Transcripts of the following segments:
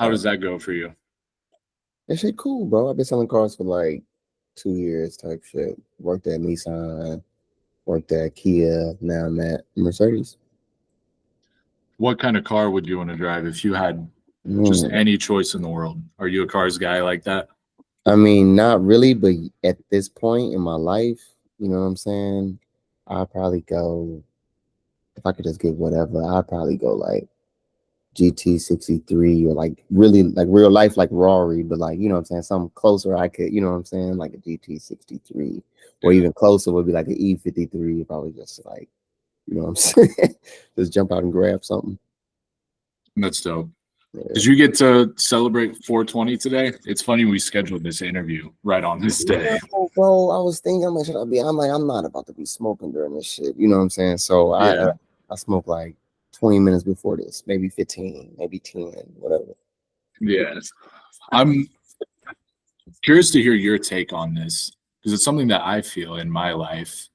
How does that go for you? That shit cool, bro. I've been selling cars for like 2 years type shit. Worked at Nissan, worked at Kia, now I'm at Mercedes. What kind of car would you want to drive if you had just Mm. any choice in the world? Are you a cars guy like that? I mean, not really, but at this point in my life, you know what I'm saying? I'd probably go, if I could just get whatever, I'd probably go like GT63 or like really like real life like Rory, but like, you know what I'm saying, something closer I could, you know what I'm saying, like a GT63 or Yeah, even closer would be like an E53 if I was just like, you know what I'm saying, just jump out and grab something. that's dope. Yeah. Did you get to celebrate 420 today? It's funny we scheduled this interview right on this day. No, bro, I was thinking, I'm like, should I be? I'm like, I'm not about to be smoking during this shit. You know what I'm saying? So Yeah. I smoke like 20 minutes before this, maybe 15, maybe 10, whatever. Yes. I'm curious to hear your take on this because it's something that I feel in my life.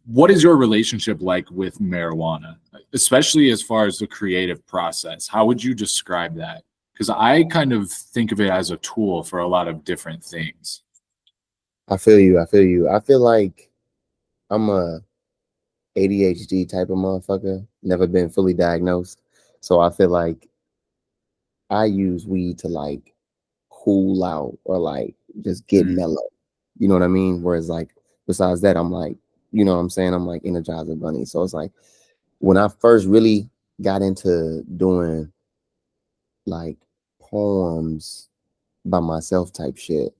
What is your relationship like with marijuana, especially as far as the creative process? How would you describe that? Because I kind of think of it as a tool for a lot of different things. I feel you. I feel you. I feel like I'm a ADHD type of motherfucker. Never been fully diagnosed. So I feel like I use weed to like cool out or like just get mellow. You know what I mean? Whereas like besides that, I'm like, you know what I'm saying? I'm like Energizer Bunny. So it's like when I first really got into doing like poems by myself type shit,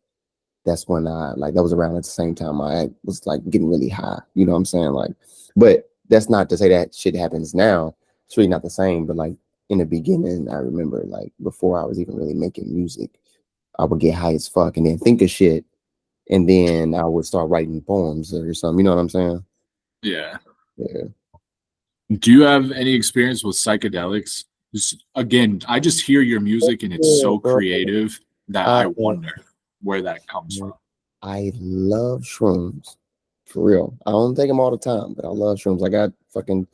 that's when I like that was around at the same time I was like getting really high. You know what I'm saying? Like, but that's not to say that shit happens now. It's really not the same. But like in the beginning, I remember like before I was even really making music, I would get high as fuck and then think of shit, and then I would start writing poems or something. You know what I'm saying? Yeah. Yeah. Do you have any experience with psychedelics? Again, I just hear your music and it's Yeah, so bro. creative that I wonder where that comes from. I love shrooms. For real. I don't take them all the time, but I love shrooms. I got fucking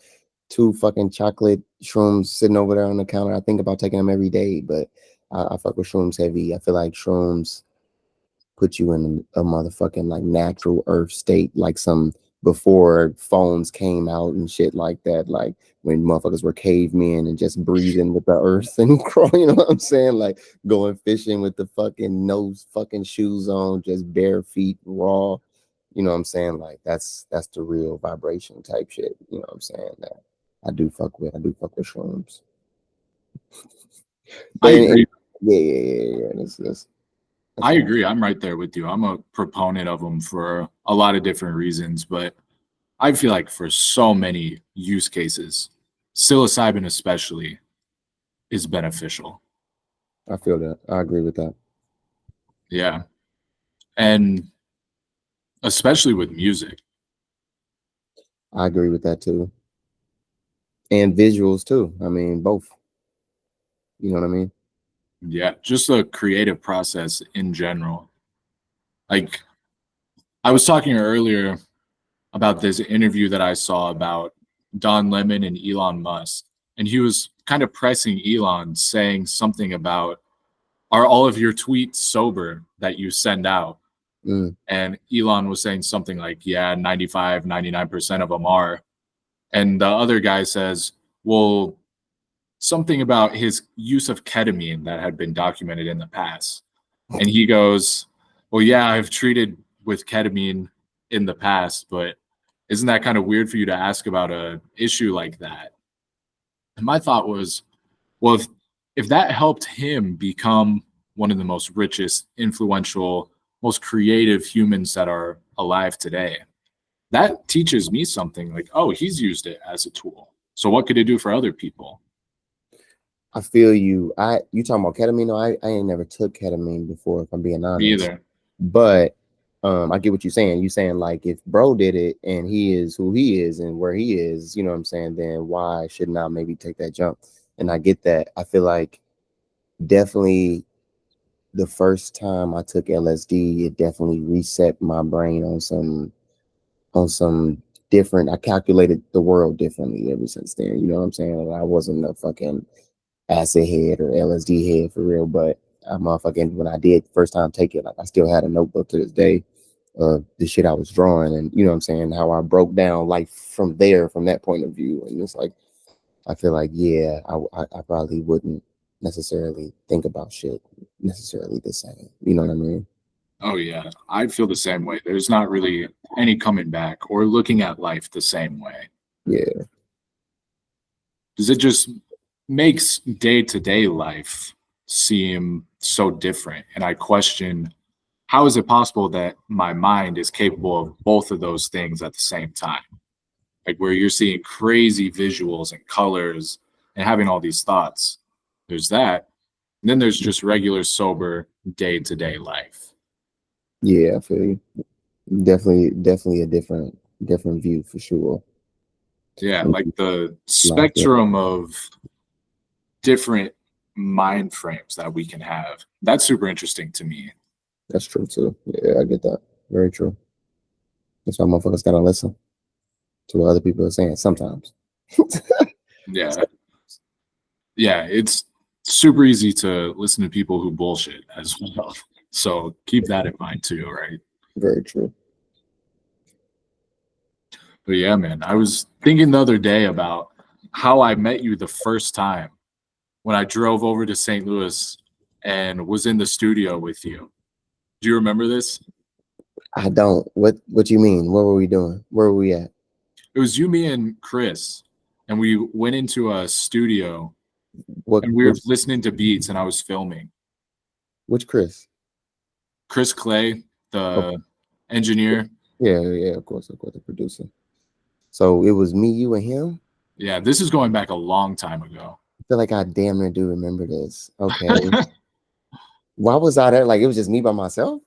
2 fucking chocolate shrooms sitting over there on the counter. I think about taking them every day, but I fuck with shrooms heavy. I feel like shrooms put you in a motherfucking like natural earth state, like some before phones came out and shit like that, like when motherfuckers were cavemen and just breathing with the earth and crawling, you know what I'm saying? Like going fishing with the fucking no fucking shoes on, just bare feet, raw. You know what I'm saying? Like that's the real vibration type shit. You know what I'm saying? That I do fuck with. I do fuck with shrooms. I And agree. yeah. That's I agree. I'm right there with you. I'm a proponent of them for a lot of different reasons, but I feel like for so many use cases, psilocybin especially is beneficial. I feel that. I agree with that. Yeah. And especially with music. I agree with that too. And visuals too. I mean, both. You know what I mean? Yeah. Just the creative process in general. Like I was talking earlier about this interview that I saw about Don Lemon and Elon Musk. And he was kind of pressing Elon, saying something about, are all of your tweets sober that you send out? And Elon was saying something like, yeah, 95, 99% of them are. And the other guy says, well, something about his use of ketamine that had been documented in the past. And he goes, well, yeah, I've treated with ketamine in the past, but isn't that kind of weird for you to ask about a issue like that? And my thought was, well, if that helped him become one of the most richest, influential, most creative humans that are alive today, that teaches me something like, oh, he's used it as a tool. So what could it do for other people? I feel you. You talking about ketamine? No, I ain't never took ketamine before, if I'm being honest. Me either. But I get what you're saying. You're saying like if bro did it and he is who he is and where he is, you know what I'm saying, then why shouldn't I maybe take that jump? And I get that. I feel like definitely the first time I took LSD, it definitely reset my brain on some different. I calculated the world differently ever since then. You know what I'm saying? I wasn't a fucking acid head or LSD head for real, but I motherfucking when I did first time take it, like I still had a notebook to this day of the shit I was drawing, and you know what I'm saying, how I broke down life from that point of view. And it's like I feel like I probably wouldn't necessarily think about shit necessarily the same. You know what I mean? Oh yeah, I feel the same way. There's not really any coming back or looking at life the same way. Yeah, Because it just makes day-to-day life seem so different. And I question, how is it possible that my mind is capable of both of those things at the same time? Like where you're seeing crazy visuals and colors and having all these thoughts. There's that. And then there's just regular sober day-to-day life. yeah, I feel you. Definitely a different view for sure. Yeah, like the spectrum of different mind frames that we can have. That's super interesting to me. That's true too. Yeah, I get that. Very true. That's why motherfuckers gotta listen to what other people are saying sometimes. Yeah. Yeah, it's super easy to listen to people who bullshit as well. So keep that in mind too, right? Very true. But yeah, man, I was thinking the other day about how I met you the first time when I drove over to St. Louis and was in the studio with you. Do you remember this? I don't. What you mean? What were we doing? Where were we at? It was you, me, and Chris, and we went into a studio and we were listening to beats, and I was filming. Which Chris? Chris Clay, the engineer. Yeah, of course, the producer. So it was me, you, and him? Yeah, this is going back a long time ago. I feel like I damn near do remember this. Okay. Why was I there? Like, it was just me by myself?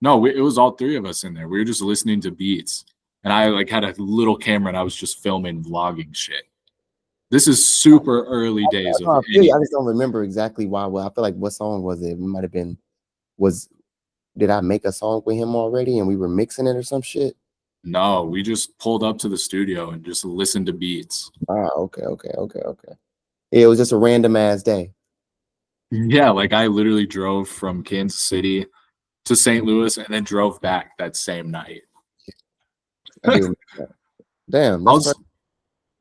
No, it was all three of us in there. We were just listening to beats. And I like had a little camera and I was just filming, vlogging shit. This is super early days of I just don't remember exactly why. Well, I feel like what song was it? It might have been did I make a song with him already and we were mixing it or some shit? No, we just pulled up to the studio and just listened to beats. Ah, okay. Yeah, it was just a random ass day. Yeah, like I literally drove from Kansas City to St. Louis and then drove back that same night. I do. Damn,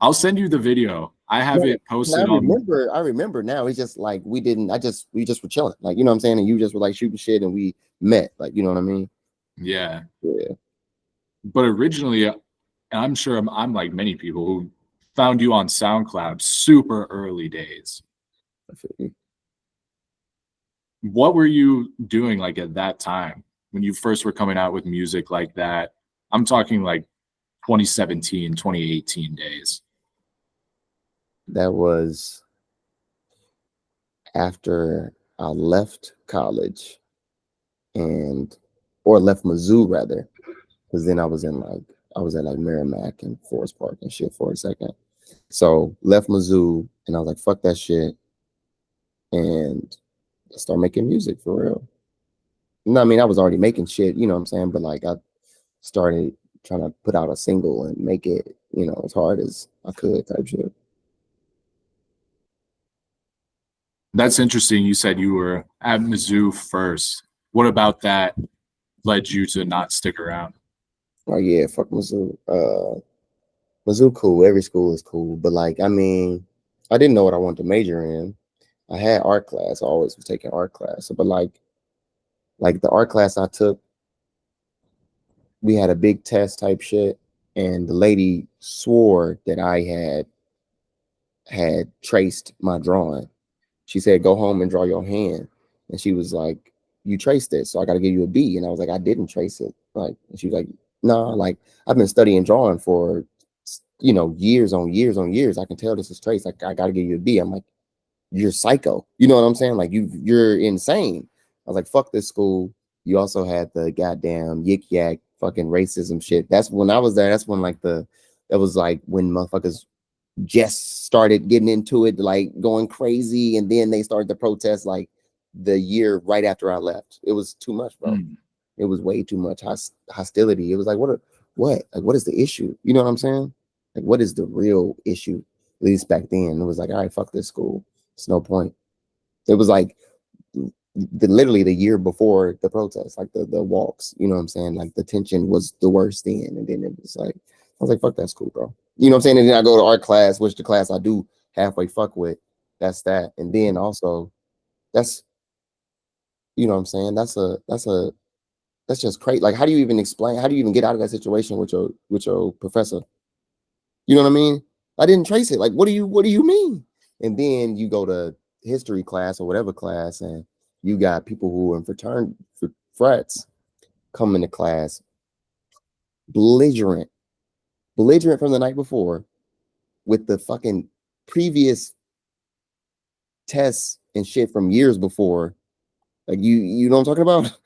I'll send you the video. I have it posted I remember now. It's just like we just were chilling. Like, you know what I'm saying? And you just were like shooting shit and we met. Like, you know what I mean? Yeah. Yeah. But originally, and I'm sure I'm like many people who found you on SoundCloud super early days. I feel you. What were you doing like at that time when you first were coming out with music like that? I'm talking like 2017, 2018 days. That was after I left college or left Mizzou rather, because then I was at like Merrimack and Forest Park and shit for a second. So left Mizzou and I was like, fuck that shit, and start making music for real. No, I mean, I was already making shit, you know what I'm saying? But like I started trying to put out a single and make it, you know, as hard as I could type shit. That's interesting. You said you were at Mizzou first. What about that led you to not stick around? Oh yeah, fuck Mizzou. Mizzou cool. Every school is cool, but like, I mean, I didn't know what I wanted to major in. I had art class. I always was taking art class, but like the art class I took, we had a big test type shit, and the lady swore that I had traced my drawing. She said, "Go home and draw your hand," and she was like, "You traced it, so I got to give you a B." And I was like, "I didn't trace it." Like, and she was like, "No, like I've been studying drawing for, you know, years on years on years. I can tell this is traced. Like, I got to give you a B." I'm like, "You're psycho." You know what I'm saying? Like, you're insane. I was like, "Fuck this school." You also had the goddamn yik yak fucking racism shit. That's when I was there. That's when that was like when motherfuckers just started getting into it, like going crazy, and then they started to protest like the year right after I left. It was too much, bro. It was way too much hostility. It was like, what is the issue? You know what I'm saying? Like, what is the real issue? At least back then, it was like, all right, fuck this school. It's no point. It was like literally the year before the protest, like the walks, you know what I'm saying? Like the tension was the worst then. And then it was like, I was like, fuck, that's cool, bro. You know what I'm saying? And then I go to art class, which the class I do halfway fuck with. That's that. And then also that's, you know what I'm saying? That's just crazy. Like, how do you even explain? How do you even get out of that situation with your professor? You know what I mean? I didn't trace it. Like, what do you mean? And then you go to history class or whatever class, and you got people who are in frats come into class belligerent from the night before with the fucking previous tests and shit from years before. Like you know what I'm talking about?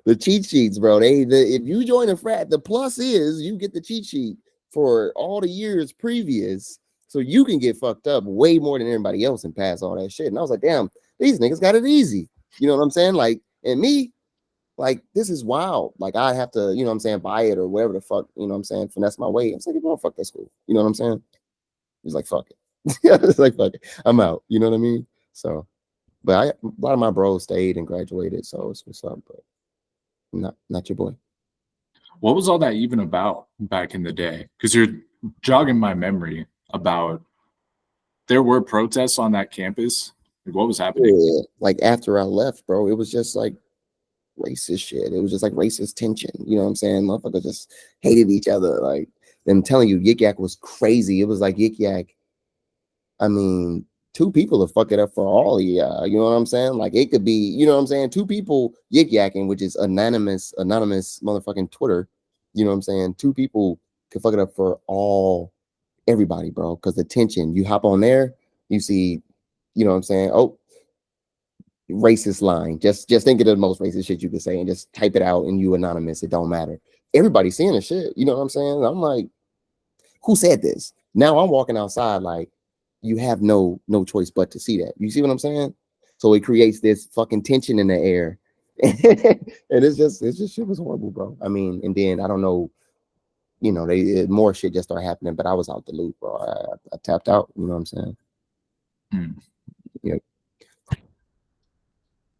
The cheat sheets, bro. If you join a frat, the plus is you get the cheat sheet for all the years previous, so you can get fucked up way more than everybody else and pass all that shit. And I was like, damn, these niggas got it easy. You know what I'm saying? Like, and me, like, this is wild. Like, I have to, you know what I'm saying, buy it or whatever the fuck, you know what I'm saying, finesse my way. I was like, bro, fuck that school. You know what I'm saying? He's like, fuck it. It's like, fuck it. I'm out. You know what I mean? So, but a lot of my bros stayed and graduated, so it's what's up, but not your boy. What was all that even about back in the day? Because you're jogging my memory about there were protests on that campus. Like, what was happening? Yeah, like after I left, bro, it was just like racist shit. It was just like racist tension. You know what I'm saying? Motherfuckers just hated each other. Like, I'm telling you, Yik Yak was crazy. It was like Yik Yak. I mean, two people will fuck it up for all of you. You know what I'm saying? Like, it could be, you know what I'm saying? Two people Yik Yakking, which is anonymous motherfucking Twitter. You know what I'm saying? Two people could fuck it up for everybody, bro. Because the tension, you hop on there, you see, you know what I'm saying? Oh, racist line. Just think of the most racist shit you could say and just type it out and you anonymous. It don't matter. Everybody's seeing the shit. You know what I'm saying? I'm like, who said this? Now I'm walking outside like you have no choice but to see that. You see what I'm saying? So it creates this fucking tension in the air. And it's just shit was horrible, bro. I mean, and then I don't know, you know, more shit just started happening, but I was out the loop, bro. I tapped out, you know what I'm saying? Yeah.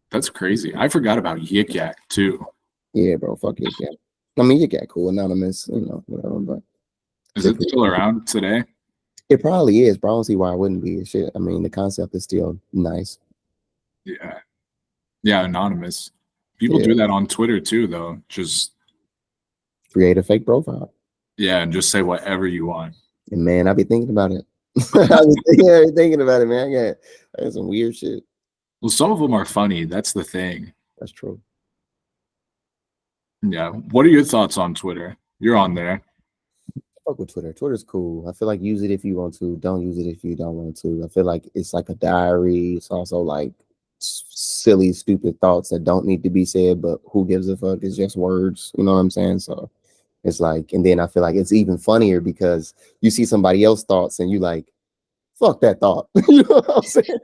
That's crazy. I forgot about Yik Yak too. Yeah, bro. Fuck Yik Yak. I mean, Yik Yak cool, anonymous, you know, whatever. But is it still around today? It probably is, but I don't see why it wouldn't be. Shit. I mean, the concept is still nice. Yeah, anonymous. People do that on Twitter too, though. Just create a fake profile. Yeah, and just say whatever you want. And man, I be thinking about it. I be thinking about it, man. I got some weird shit. Well, some of them are funny. That's the thing. That's true. Yeah. What are your thoughts on Twitter? You're on there. Fuck with Twitter. Twitter's cool. I feel like use it if you want to. Don't use it if you don't want to. I feel like it's like a diary. It's also like silly, stupid thoughts that don't need to be said, but who gives a fuck? It's just words. You know what I'm saying? So it's like, and then I feel like it's even funnier because you see somebody else's thoughts and you like, fuck that thought. You know what I'm saying?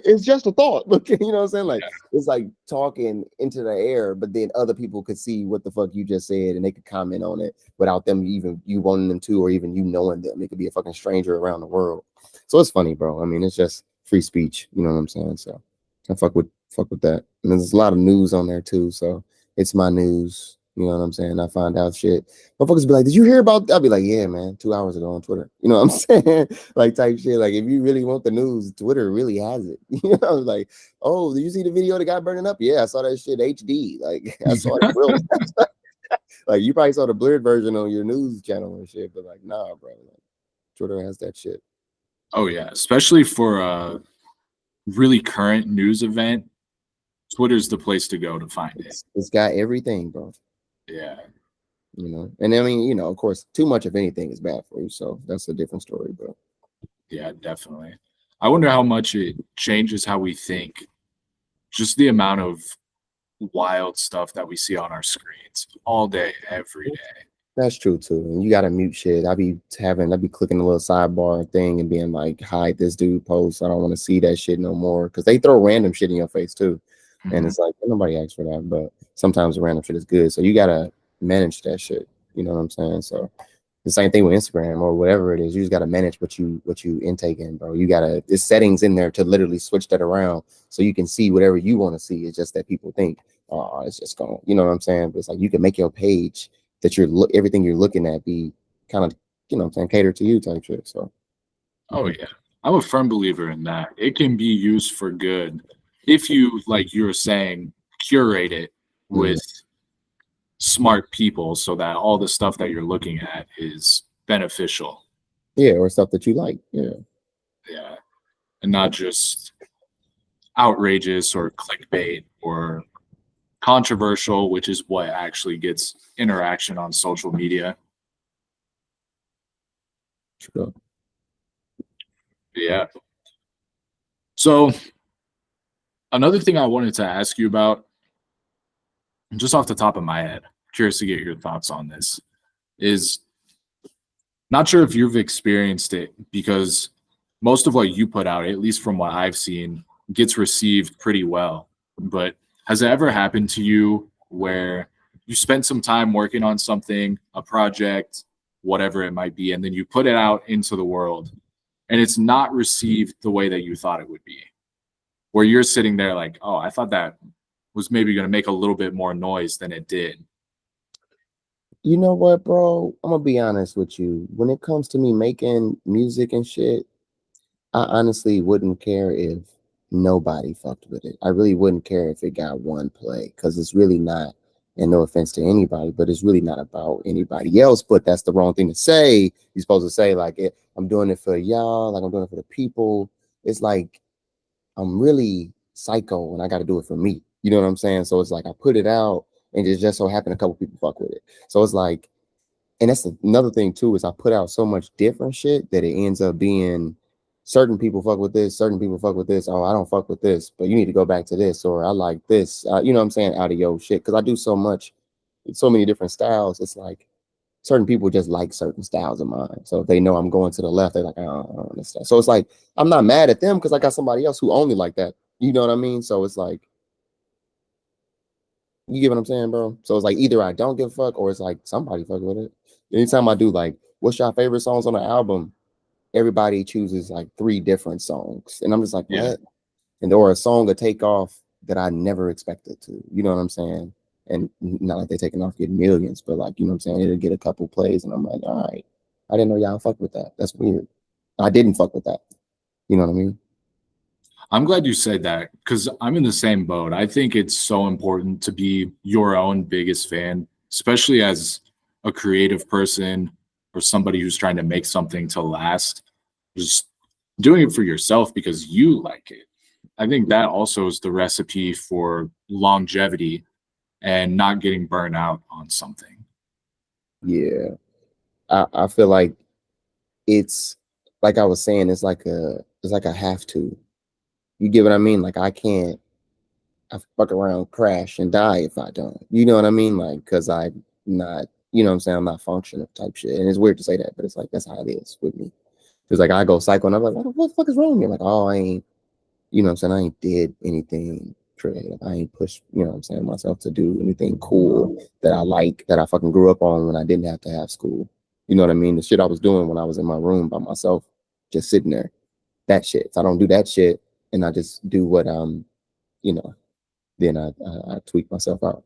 It's just a thought. Look, you know what I'm saying? Like, it's like talking into the air, but then other people could see what the fuck you just said and they could comment on it without them even you wanting them to, or even you knowing them. It could be a fucking stranger around the world. So it's funny, bro. I mean, it's just free speech. You know what I'm saying? So I fuck with that. And there's a lot of news on there too. So it's my news. You know what I'm saying? I find out shit. Motherfuckers be like, did you hear about that? I'll be like, yeah, man, 2 hours ago on Twitter. You know what I'm saying? Like type shit. Like if you really want the news, Twitter really has it. You know, like, oh, did you see the video of the guy burning up? Yeah, I saw that shit HD. Like I saw it real. Like you probably saw the blurred version on your news channel and shit, but like, nah, bro. Like, Twitter has that shit. Oh yeah, especially for a really current news event. Twitter's the place to go to find it. It's got everything, bro. Yeah. You know, and I mean, you know, of course, too much of anything is bad for you. So that's a different story, bro. Yeah, definitely. I wonder how much it changes how we think. Just the amount of wild stuff that we see on our screens all day, every day. That's true too. And you gotta mute shit. I be clicking the little sidebar thing and being like, hide this dude post. I don't want to see that shit no more. Cause they throw random shit in your face too. Mm-hmm. And it's like nobody asks for that, but sometimes the random shit is good. So you gotta manage that shit. You know what I'm saying? So The same thing with Instagram or whatever it is. You just got to manage what you intake in, bro. You gotta, there's settings in there to literally switch that around so you can see whatever you want to see. It's just that people think, oh, it's just going, you know what I'm saying? But it's like you can make your page that everything you're looking at be kind of, you know what I'm saying, cater to you type shit. So Oh yeah. I'm a firm believer in that. It can be used for good if you, like you were saying, curate it with smart people so that all the stuff that you're looking at is beneficial. yeah, or stuff that you like. Yeah. Yeah. And not just outrageous or clickbait or controversial, which is what actually gets interaction on social media. Sure. Yeah. So another thing I wanted to ask you about, just off the top of my head, curious to get your thoughts on this, is not sure if you've experienced it because most of what you put out, at least from what I've seen, gets received pretty well. But has it ever happened to you where you spent some time working on something, a project, whatever it might be, and then you put it out into the world and it's not received the way that you thought it would be? Where you're sitting there like, oh, I thought that was maybe going to make a little bit more noise than it did. You know what, bro? I'm gonna be honest with you. When it comes to me making music and shit, I honestly wouldn't care if nobody fucked with it. I really wouldn't care if it got one play because it's really not, and no offense to anybody, but it's really not about anybody else. But that's the wrong thing to say. You're supposed to say, like, I'm doing it for y'all, like, I'm doing it for the people. It's like, I'm really psycho and I got to do it for me. You know what I'm saying? So it's like, I put it out and it just so happened a couple people fuck with it. So it's like, and that's another thing too, is I put out so much different shit that it ends up being certain people fuck with this, certain people fuck with this. Oh, I don't fuck with this, but you need to go back to this, or I like this. You know what I'm saying? Out of your shit, because I do so much, so many different styles. It's like certain people just like certain styles of mine. So if they know I'm going to the left, they're like, I don't understand. So it's like I'm not mad at them because I got somebody else who only like that. You know what I mean? So it's like, you get what I'm saying, bro? So it's like either I don't give a fuck or it's like somebody fuck with it. Anytime I do like, what's your favorite songs on the album? Everybody chooses like 3 different songs. And I'm just like, what? Yeah. And or a song to take off that I never expected to. You know what I'm saying? And not like they're taking off getting millions, but like, you know what I'm saying? It'll get a couple plays and I'm like, all right, I didn't know y'all fuck with that. That's weird. I didn't fuck with that. You know what I mean? I'm glad you said that because I'm in the same boat. I think it's so important to be your own biggest fan, especially as a creative person or somebody who's trying to make something to last. Just doing it for yourself because you like it. I think that also is the recipe for longevity and not getting burnt out on something. Yeah. I feel like it's like I was saying, it's like a have to. You get what I mean? Like I fuck around, crash, and die if I don't. You know what I mean? Like, cause I'm not, you know what I'm saying? I'm not functional type shit. And it's weird to say that, but it's like that's how it is with me. Cause like I go psycho and I'm like, what the fuck is wrong with me? Like, oh, I ain't, you know what I'm saying? I ain't did anything creative. I ain't pushed, you know what I'm saying, myself to do anything cool that I like, that I fucking grew up on when I didn't have to have school. You know what I mean? The shit I was doing when I was in my room by myself, just sitting there. That shit. So I don't do that shit and I just do what you know, then I tweak myself out.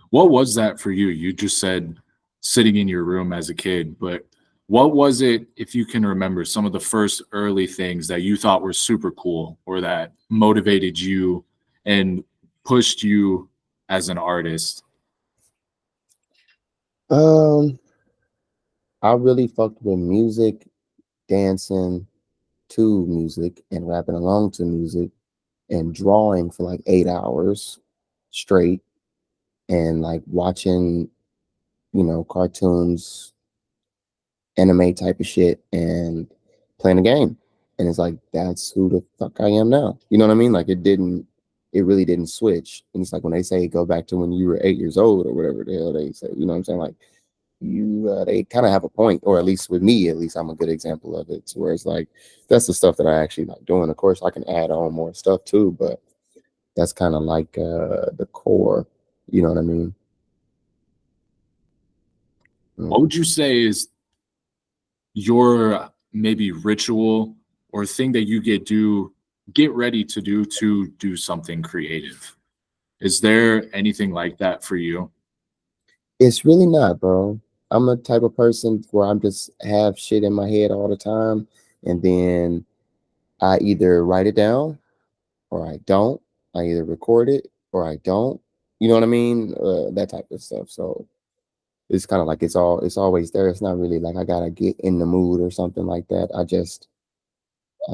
What was that for you? You just said sitting in your room as a kid, but what was it, if you can remember, some of the first early things that you thought were super cool or that motivated you and pushed you as an artist? I really fucked with music, dancing to music and rapping along to music and drawing for like 8 hours straight and like watching, you know, cartoons, anime type of shit and playing a game. And it's like, that's who the fuck I am now. You know what I mean? Like it really didn't switch. And it's like when they say go back to when you were 8 years old or whatever the hell they say, you know what I'm saying? Like they kind of have a point, or at least with me, at least I'm a good example of it. Where it's like, that's the stuff that I actually like doing. Of course, I can add on more stuff too, but that's kind of like the core. You know what I mean? What would you say is your maybe ritual or thing that you get ready to do something creative? Is there anything like that for you? It's really not, bro. I'm a type of person where I'm just have shit in my head all the time, and then I either write it down or I don't. I either record it or I don't. You know what I mean? That type of stuff. So it's kind of like it's always there. It's not really like I gotta get in the mood or something like that.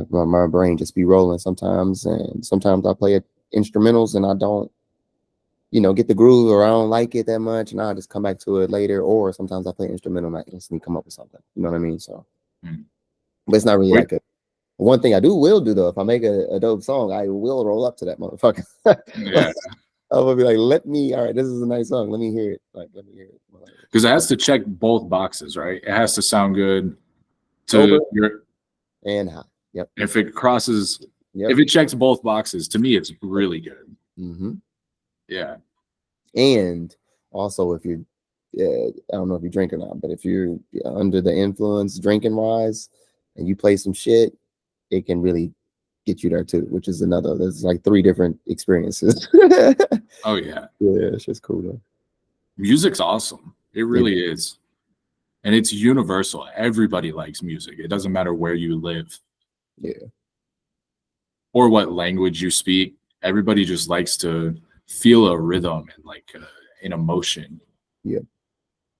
My brain just be rolling sometimes, and sometimes I play it instrumentals and I don't, get the groove, or I don't like it that much, and I'll just come back to it later. Or sometimes I play instrumental and I instantly come up with something. You know what I mean? So, but it's not really Wait. like a one thing I will do though. If I make a dope song, I will roll up to that motherfucker. Yeah. I'm gonna be like, all right, this is a nice song. Let me hear it. Let me hear it. Because it has to check both boxes, right? It has to sound good Sober to your and high. Yep. If it crosses, if it checks both boxes, to me, it's really good. Mm-hmm. Yeah. And also, if you're, I don't know if you drink or not, but if you're under the influence drinking wise and you play some shit, it can really get you there too, which is there's like 3 different experiences. Oh, yeah. Yeah, it's just cool though. Music's awesome. It really is. And it's universal. Everybody likes music. It doesn't matter where you live. Yeah. Or what language you speak. Everybody just likes to feel a rhythm and like an emotion. Yeah.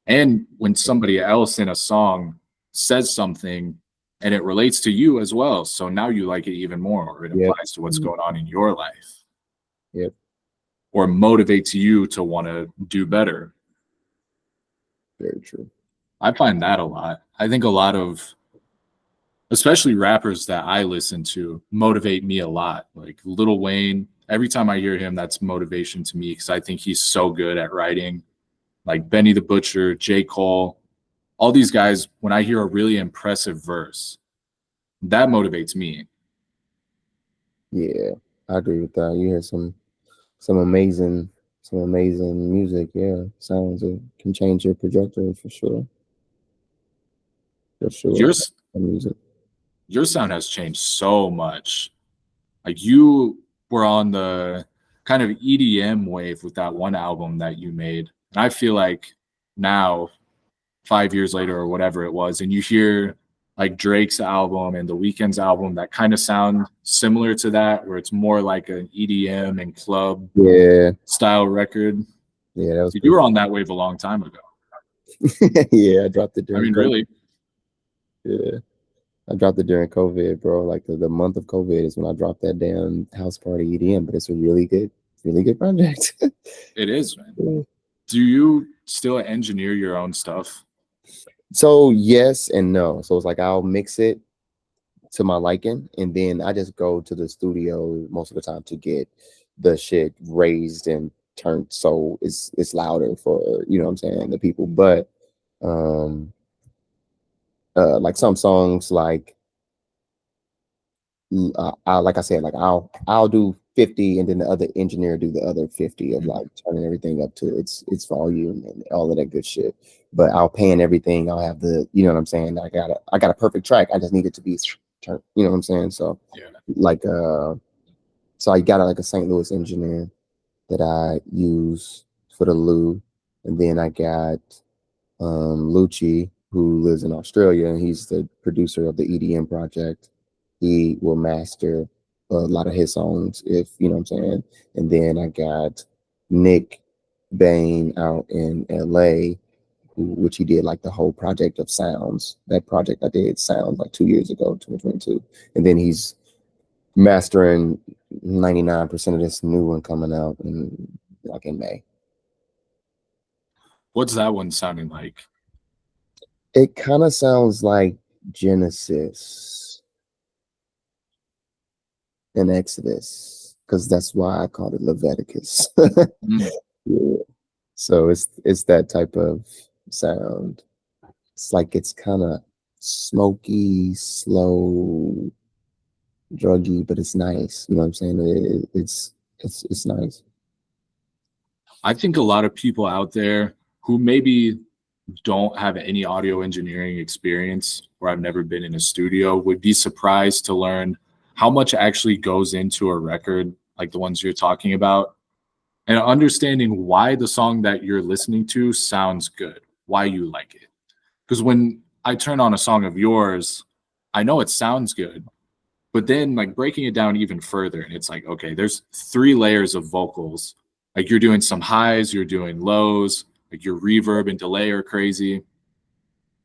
And when somebody else in a song says something and it relates to you as well, so now you like it even more, or it applies to what's going on in your life. Yep. Or motivates you to want to do better. Very true. I find that a lot. I think a lot of, especially rappers that I listen to, motivate me a lot. Like Lil Wayne, every time I hear him, that's motivation to me because I think he's so good at writing. Like Benny the Butcher, J. Cole, all these guys, when I hear a really impressive verse, that motivates me. Yeah, I agree with that. You hear some amazing music. Yeah, sounds it can change your trajectory for sure. For sure. Your sound has changed so much. Like you were on the kind of EDM wave with that one album that you made. And I feel like now, 5 years later or whatever it was, and you hear like Drake's album and The Weeknd's album that kind of sound similar to that, where it's more like an EDM and club style record. Yeah, that was you were on that wave a long time ago. Yeah, I dropped it during COVID. Really? Yeah. I dropped it during COVID, bro. Like the month of COVID is when I dropped that damn house party EDM, but it's a really good project. It is, man. Yeah. Do you still engineer your own stuff? So yes and no. So it's like I'll mix it to my liking, and then I just go to the studio most of the time to get the shit raised and turned so it's louder for, you know what I'm saying, the people. But like some songs, like like I said, like I'll do 50 and then the other engineer do the other 50 of like turning everything up to its volume and all of that good shit. But I'll pan everything. I'll have the, you know what I'm saying? I got a perfect track. I just need it to be turned, you know what I'm saying? So like so I got like a St. Louis engineer that I use for the Lou, and then I got Lucci, who lives in Australia, and he's the producer of the EDM project. He will master a lot of his songs, if you know what I'm saying. And then I got Nick Bain out in LA, which he did like the whole project of Sounds. That project I did Sounds like 2 years ago, 2022. And then he's mastering 99% of this new one coming out in May. What's that one sounding like? It kind of sounds like Genesis and Exodus, because that's why I called it Leviticus. Yeah. So it's that type of sound. It's like it's kind of smoky, slow, druggy, but it's nice. You know what I'm saying? It's nice. I think a lot of people out there who maybe don't have any audio engineering experience or I've never been in a studio would be surprised to learn how much actually goes into a record like the ones you're talking about, and understanding why the song that you're listening to sounds good, why you like it. Because when I turn on a song of yours, I know it sounds good, but then like breaking it down even further, and it's like, okay, there's 3 layers of vocals. Like you're doing some highs, you're doing lows, like your reverb and delay are crazy.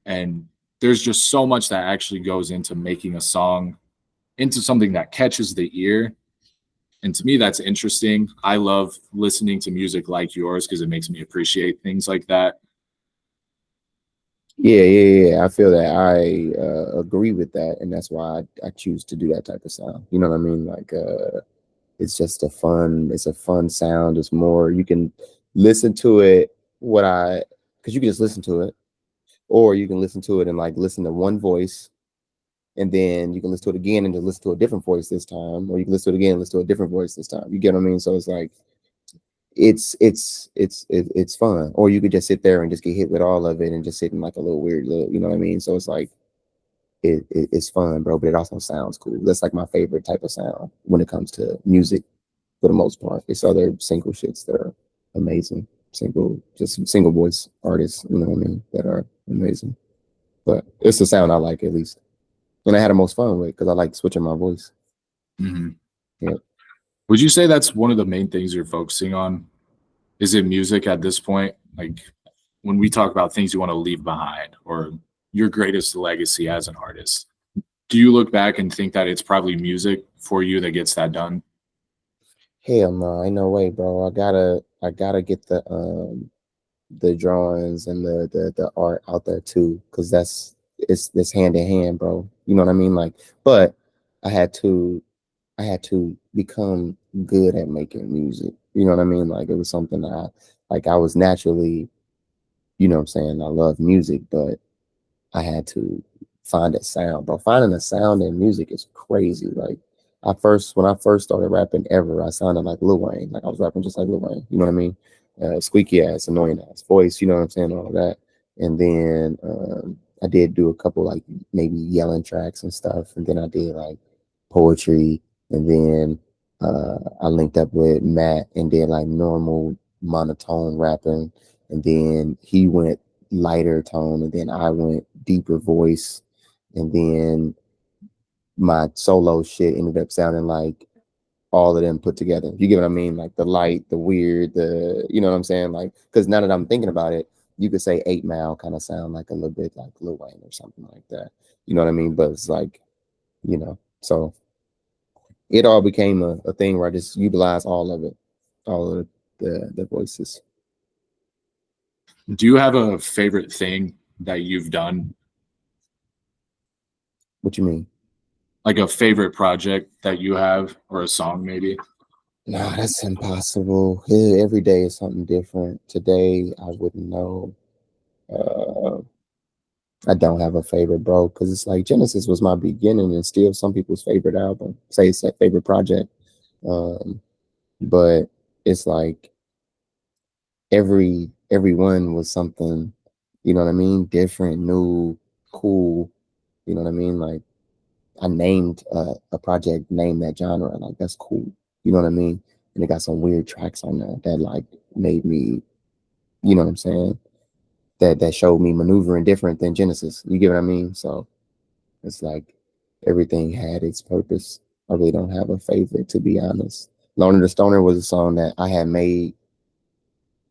And there's just so much that actually goes into making a song into something that catches the ear. And to me, that's interesting. I love listening to music like yours because it makes me appreciate things like that. Yeah. I feel that. I agree with that, and that's why I choose to do that type of sound. You know what I mean? Like, it's just it's a fun sound. It's more, you can listen to it. Because you can just listen to it, or you can listen to it and like listen to one voice, and then you can listen to it again and just listen to a different voice this time, or you can listen to it again and listen to a different voice this time. You get what I mean? So it's like it's fun. Or you could just sit there and just get hit with all of it and just sit in like a little weird little, you know what I mean? So it's like it's fun, bro, but it also sounds cool. That's like my favorite type of sound when it comes to music for the most part. It's other single shits that are amazing. Just single voice artists, you know what I mean, that are amazing. But it's the sound I like, at least. And I had the most fun with, because I like switching my voice. Mm-hmm. Yeah. Would you say that's one of the main things you're focusing on? Is it music at this point? Like when we talk about things you want to leave behind or your greatest legacy as an artist, do you look back and think that it's probably music for you that gets that done? Hell no, ain't no way, bro. I gotta get the drawings and the art out there too, because it's hand in hand, bro. You know what I mean? Like, but I had to I had to become good at making music. You know what I mean? Like, it was something that I was naturally, you know what I'm saying, I love music, but I had to find a sound, bro. Finding a sound in music is crazy. Like, when I first started rapping ever, I sounded like Lil Wayne. Like, I was rapping just like Lil Wayne. You know what I mean? Squeaky ass, annoying ass voice. You know what I'm saying? All of that. And then I did do a couple like maybe yelling tracks and stuff. And then I did like poetry. And then I linked up with Matt and did like normal monotone rapping. And then he went lighter tone, and then I went deeper voice, and then my solo shit ended up sounding like all of them put together. You get what I mean? Like the light, the weird, you know what I'm saying? Like, because now that I'm thinking about it, you could say 8 Mile kind of sound like a little bit like Lil Wayne or something like that. You know what I mean? But it's like, so it all became a thing where I just utilized all of it, all of the voices. Do you have a favorite thing that you've done? What you mean? Like a favorite project that you have or a song maybe? Nah, that's impossible. Yeah, every day is something different. Today, I wouldn't know. Uh, I don't have a favorite, bro, because it's like Genesis was my beginning and still some people's favorite album. Say it's their favorite project. Um, but it's like everyone was something, you know what I mean? Different, new, cool. You know what I mean? Like, I named a project, named that genre. Like, that's cool. You know what I mean? And it got some weird tracks on there that like made me, you know what I'm saying? That showed me maneuvering different than Genesis. You get what I mean? So it's like everything had its purpose. I really don't have a favorite, to be honest. Loner the Stoner was a song that I had made,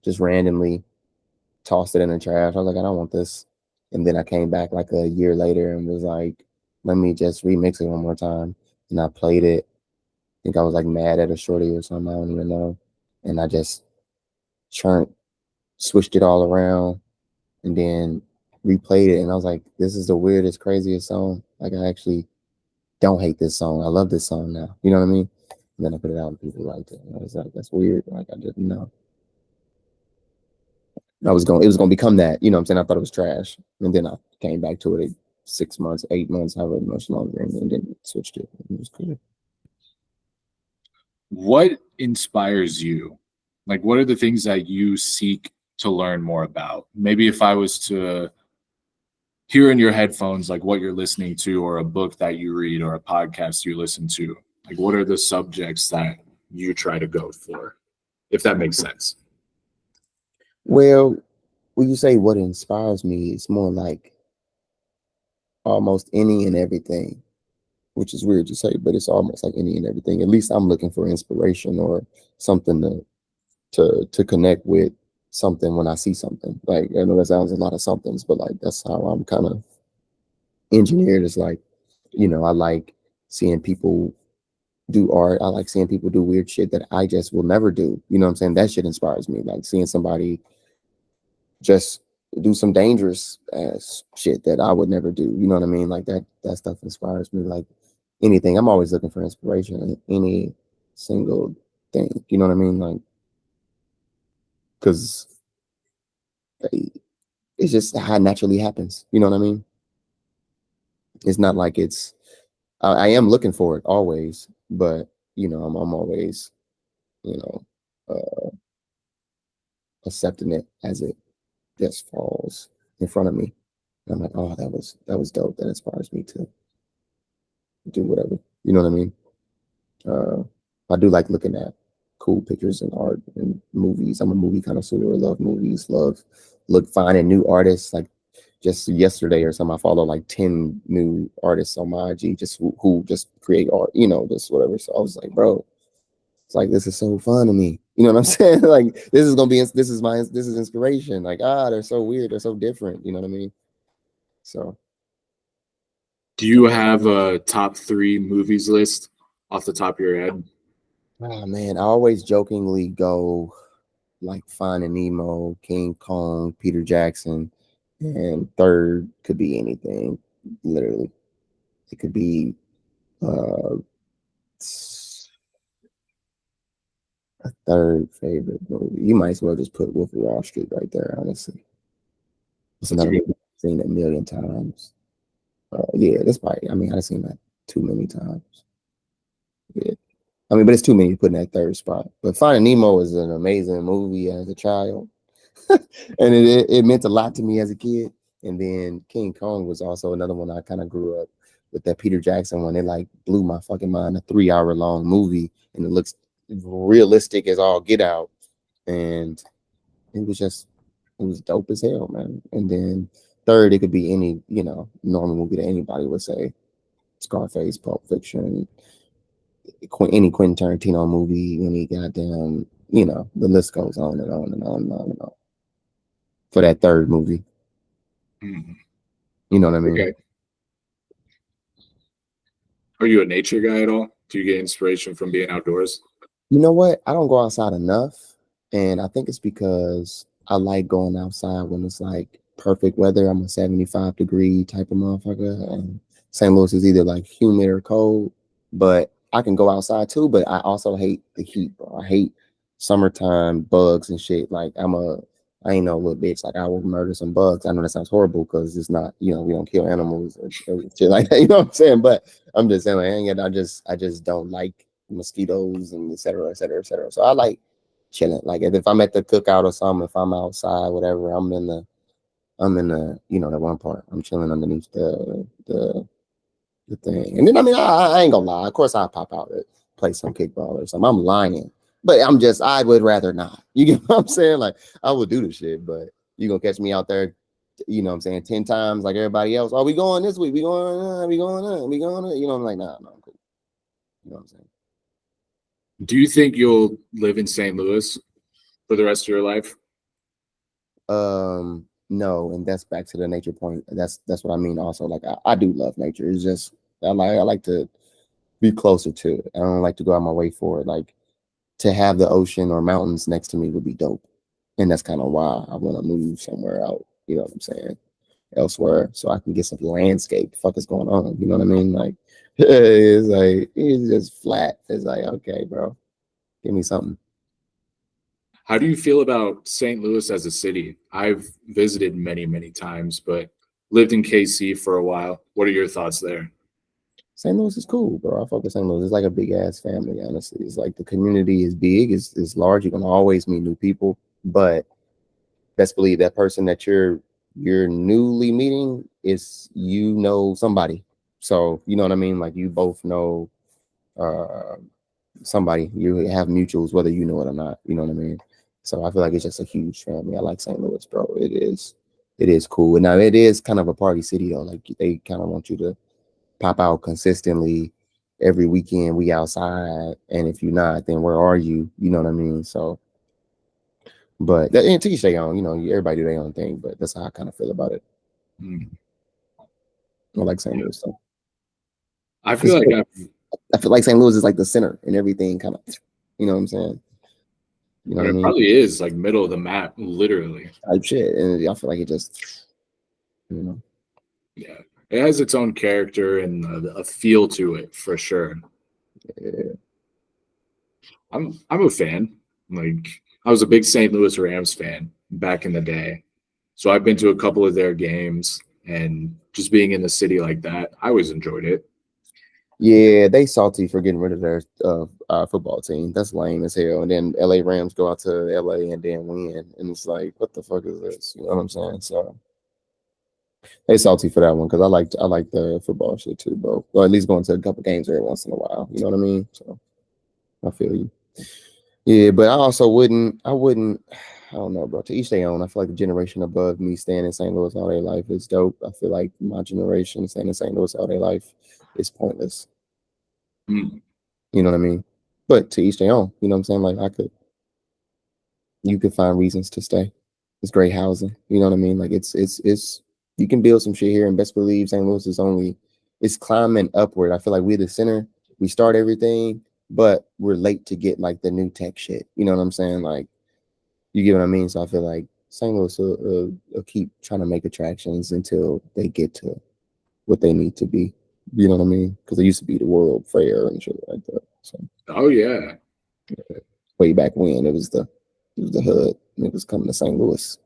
just randomly tossed it in the trash. I was like, I don't want this. And then I came back like a year later and was like, let me just remix it one more time. And I played it. I think I was like mad at a shorty or something. I don't even know. And I just churned, switched it all around, and then replayed it. And I was like, this is the weirdest, craziest song. Like, I actually don't hate this song. I love this song now. You know what I mean? And then I put it out and people liked it. And I was like, that's weird. Like, I didn't know. It was gonna become that, you know what I'm saying? I thought it was trash. And then I came back to it 6 months, 8 months, however much longer, and then switched it. It was good. What inspires you? Like, what are the things that you seek to learn more about? Maybe if I was to hear in your headphones like what you're listening to, or a book that you read, or a podcast you listen to, like what are the subjects that you try to go for, if that makes sense? Well, when you say what inspires me, it's more like almost any and everything, which is weird to say, but it's almost like any and everything. At least I'm looking for inspiration or something to connect with something when I see something. Like, I know that sounds a lot of somethings, but like that's how I'm kind of engineered. It's like, I like seeing people do art. I like seeing people do weird shit that I just will never do. You know what I'm saying? That shit inspires me. Like seeing somebody just do some dangerous ass shit that I would never do. You know what I mean? Like that stuff inspires me. Like anything. I'm always looking for inspiration in any single thing. You know what I mean? Like, because it's just how it naturally happens. You know what I mean? It's not like I am looking for it always, but I'm always, you know, uh, accepting it as it just falls in front of me. And I'm like, oh, that was dope. That inspires me to do whatever. You know what I mean? Uh, I do like looking at cool pictures and art and movies. I'm a movie connoisseur. Love movies. Look finding new artists. Like just yesterday or something, I follow like 10 new artists on my IG, just who just create art. Just whatever. So I was like, bro, it's like this is so fun to me. You know what I'm saying? Like this is inspiration. Like they're so weird. They're so different. You know what I mean? So. Do you have a top 3 movies list off the top of your head? Oh man, I always jokingly go like Finding Nemo, King Kong, Peter Jackson, and third could be anything. Literally, it could be a third favorite movie. You might as well just put Wolf of Wall Street right there. Honestly, it's That's a another good. movie I've seen a million times. Yeah, that's probably. I mean, I've seen that too many times. Yeah. I mean, but it's too many to put in that third spot. But Finding Nemo is an amazing movie as a child. And it meant a lot to me as a kid. And then King Kong was also another one I kind of grew up with. That Peter Jackson one. It like blew my fucking mind. A 3 hour long movie, and it looks realistic as all get out. And it was dope as hell, man. And then third, it could be any normal movie that anybody would say. Scarface, Pulp Fiction, any Quentin Tarantino movie, any goddamn, the list goes on and on and on and on and on. For that third movie. Mm-hmm. You know what I mean? Okay. Are you a nature guy at all? Do you get inspiration from being outdoors? You know what? I don't go outside enough. And I think it's because I like going outside when it's like perfect weather. I'm a 75-degree type of motherfucker. And St. Louis is either like humid or cold. But I can go outside too. But I also hate the heat, bro. I hate summertime bugs and shit. Like I ain't no little bitch. Like I will murder some bugs. I know that sounds horrible because it's not, we don't kill animals or shit like that. You know what I'm saying? But I'm just saying, like, I just don't like mosquitoes and et cetera, et cetera, et cetera. So I like chilling. Like if I'm at the cookout or something, if I'm outside, whatever, I'm in the that one part. I'm chilling underneath the thing. And then I ain't gonna lie. Of course I pop out and play some kickball or something. I'm lying. But I would rather not. You get what I'm saying? Like I would do the shit, but you gonna catch me out there, 10 times like everybody else. Oh, we going this week, we going, we going, I'm like, nah, I'm cool. You know what I'm saying? Do you think you'll live in St. Louis for the rest of your life? No, and that's back to the nature point. That's what I mean. Also, like I do love nature. It's just I like to be closer to it. I don't like to go out my way for it. Like to have the ocean or mountains next to me would be dope, and that's kind of why I want to move somewhere out. You know what I'm saying? Elsewhere, so I can get some landscape. The fuck is going on? You know what I mean? Like it's just flat. It's like, okay, bro, give me something. How do you feel about St. Louis as a city? I've visited many, many times, but lived in KC for a while. What are your thoughts there? St. Louis is cool, bro. I fuck with St. Louis. It's like a big ass family, honestly. It's like the community is big, it's large. You can always meet new people, but best believe that person that you're newly meeting is, you know, somebody. So you know what I mean? Like you both know somebody. You have mutuals, whether you know it or not. You know what I mean? So I feel like it's just a huge family. I like St. Louis, bro. It is cool. And now it is kind of a party city though. Like they kind of want you to pop out consistently every weekend. We outside, and if you're not, then where are you? You know what I mean? So, but and to each their own. You know, everybody do their own thing. But that's how I kind of feel about it. Mm. I like St. Louis though. I feel like I feel like St. Louis is like the center and everything kind of, you know what I'm saying? You know what I it mean? probably is like middle of the map, literally. Type shit. And I feel like it just, you know. Yeah, it has its own character and a feel to it for sure. Yeah. I'm a fan. Like I was a big St. Louis Rams fan back in the day, so I've been to a couple of their games, and just being in the city like that, I always enjoyed it. Yeah, they salty for getting rid of their football team. That's lame as hell. And then LA Rams go out to LA and then win. And it's like, what the fuck is this? You know what I'm saying? So they salty for that one because I like the football shit too, bro. Or at least going to a couple games every once in a while. You know what I mean? So I feel you. Yeah, but I don't know, bro. To each their own. I feel like the generation above me staying in St. Louis all their life is dope. I feel like my generation staying in St. Louis all their life is pointless. Mm. You know what I mean? But to each their own. You know what I'm saying? Like you could find reasons to stay. It's great housing. You know what I mean? Like it's you can build some shit here, and best believe St. Louis is it's climbing upward. I feel like we're the center. We start everything, but we're late to get like the new tech shit. You know what I'm saying? Like, you get what I mean? So I feel like St. Louis will keep trying to make attractions until they get to what they need to be. You know what I mean? Because it used to be the World Fair and shit like that. So Oh yeah, way back when it was the hood, and it was coming to St. Louis.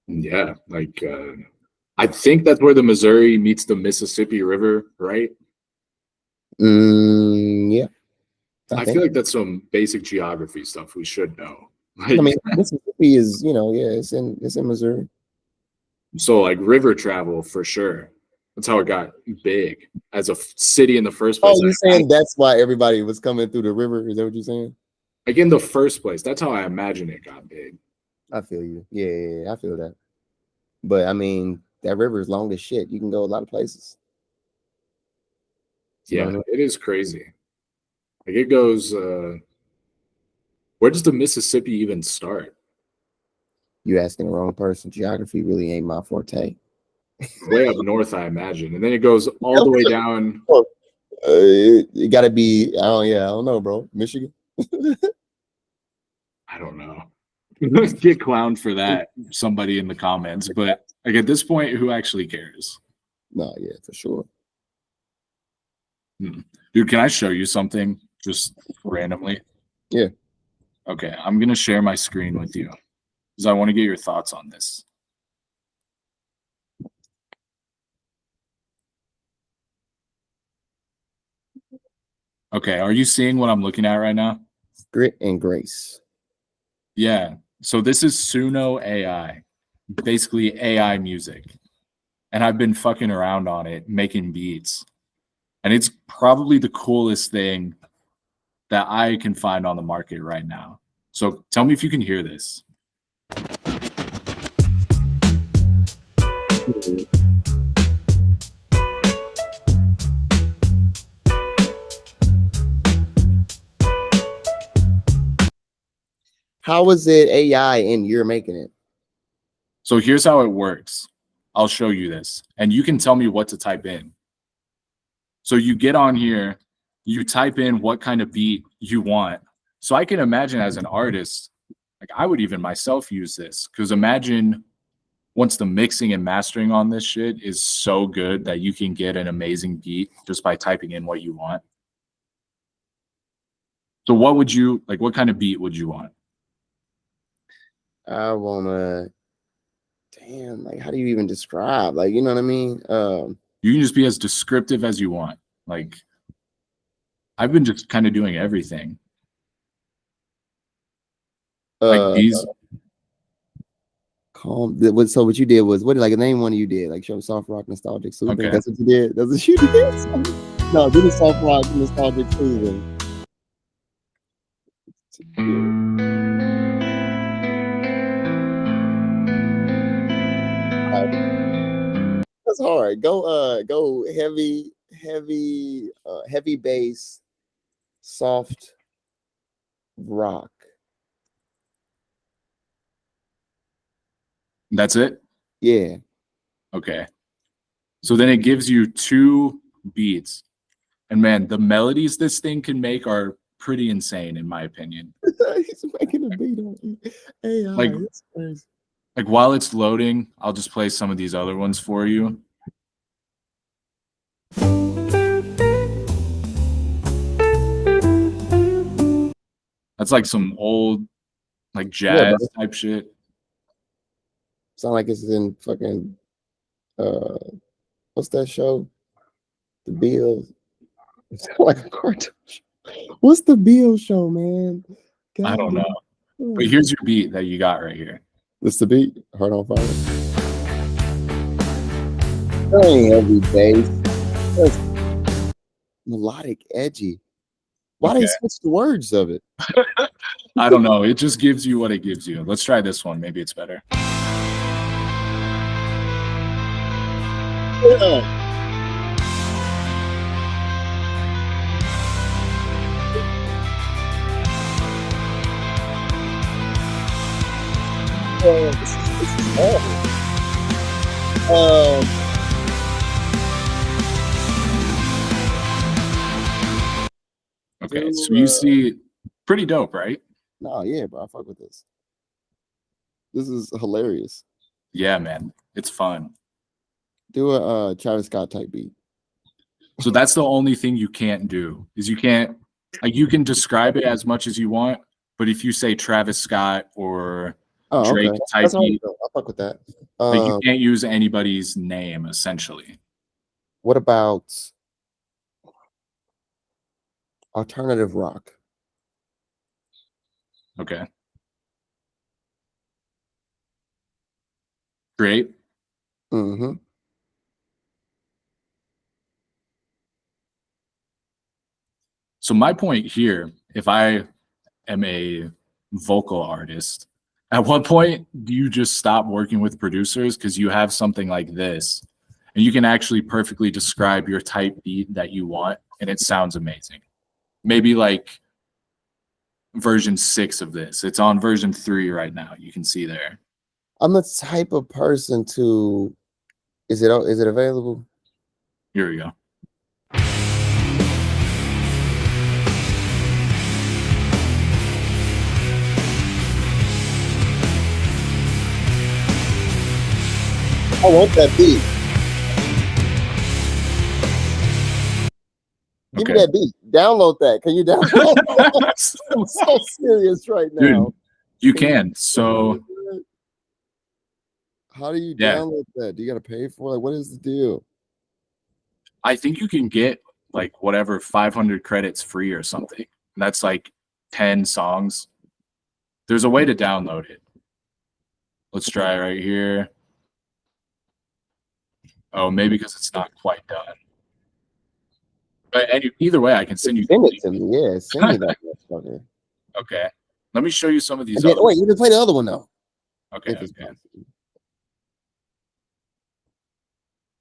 yeah. Like I think that's where the Missouri meets the Mississippi River, right? Yeah, I feel like that's some basic geography stuff we should know. I Like, mean, Mississippi is, yeah, it's in Missouri. so like river travel for sure. That's how it got big as a city in the first place. Oh, you're saying that's why everybody was coming through the river? Is that what you're saying? Like in the first place, that's how I imagine it got big. I feel you. Yeah, I feel that. But I mean, that river is long as shit. You can go a lot of places. Yeah, it is crazy. Like it goes. Where does the Mississippi even start? You're asking the wrong person. Geography really ain't my forte. Way up north, I imagine, and then it goes all the way down. It got to be. I don't know, bro. Michigan. I don't know. Get clowned for that, somebody in the comments. But like at this point, who actually cares? No, yeah, for sure. Dude, can I show you something just randomly? Yeah. Okay, I'm gonna share my screen with you because I want to get your thoughts on this. Okay, are you seeing what I'm looking at right now? Grit and grace. Yeah. So this is Suno AI, basically AI music. And I've been fucking around on it, making beats. And it's probably the coolest thing that I can find on the market right now. So tell me if you can hear this. How is it AI and you're making it? So here's how it works. I'll show you this, and you can tell me what to type in. So you get on here, you type in what kind of beat you want. So I can imagine as an artist, like I would even myself use this, because imagine once the mixing and mastering on this shit is so good that you can get an amazing beat just by typing in what you want. So what would you like? What kind of beat would you want? I wanna. Damn, like how do you even describe? Like, you know what I mean? You can just be as descriptive as you want. Like I've been just kind of doing everything. Like these. calm. So what you did was what? Like name one you did. Like show soft rock, nostalgic, soothing. Okay. That's what you did. That's what you did. No, do the soft rock, nostalgic, soothing. That's hard. Go heavy bass, soft rock. That's it? Yeah. Okay. So then it gives you 2 beats. And man, the melodies this thing can make are pretty insane, in my opinion. He's making a beat on AI. Like, That's crazy. like while it's loading, I'll just play some of these other ones for you. That's like some old, like jazz type shit. Sound like it's in fucking what's that show? The Bills. It sound like a cartoon show. What's the Bill show, man? God, I don't know. But here's your beat that you got right here. What's the beat? Heart on Fire. That ain't heavy bass. That's melodic, edgy. Why they switch the words of it? I don't know. It just gives you what it gives you. Let's try this one. Maybe it's better. Yeah. This is awful. Okay, so you see, pretty dope, right? No, yeah, bro, I fuck with this. This is hilarious. Yeah, man, it's fun. Do a Travis Scott type beat. So that's the only thing you can't do is you can't, like, you can describe it as much as you want, but if you say Travis Scott or Drake type beat, I fuck with that. like you can't use anybody's name essentially. What about alternative rock? Okay. Great. Mm-hmm. So my point here, if I am a vocal artist, at what point do you just stop working with producers because you have something like this and you can actually perfectly describe your type beat that you want and it sounds amazing? Maybe like version 6 of this. It's on version 3 right now. You can see there. I'm the type of person to. Is it available? Here we go. I want that beat. Give me that beat. Download that. Can you download that? I'm so serious right now. Dude, you can. So how do you download that? Do you got to pay for it? Like, what is the deal? I think you can get like whatever 500 credits free or something. That's like 10 songs. There's a way to download it. Let's try right here. Oh, maybe because it's not quite done. But either way, I can send you. Send it to me. Yeah, send me that motherfucker. Okay. Let me show you some of these. Wait, you can play the other one though. Okay.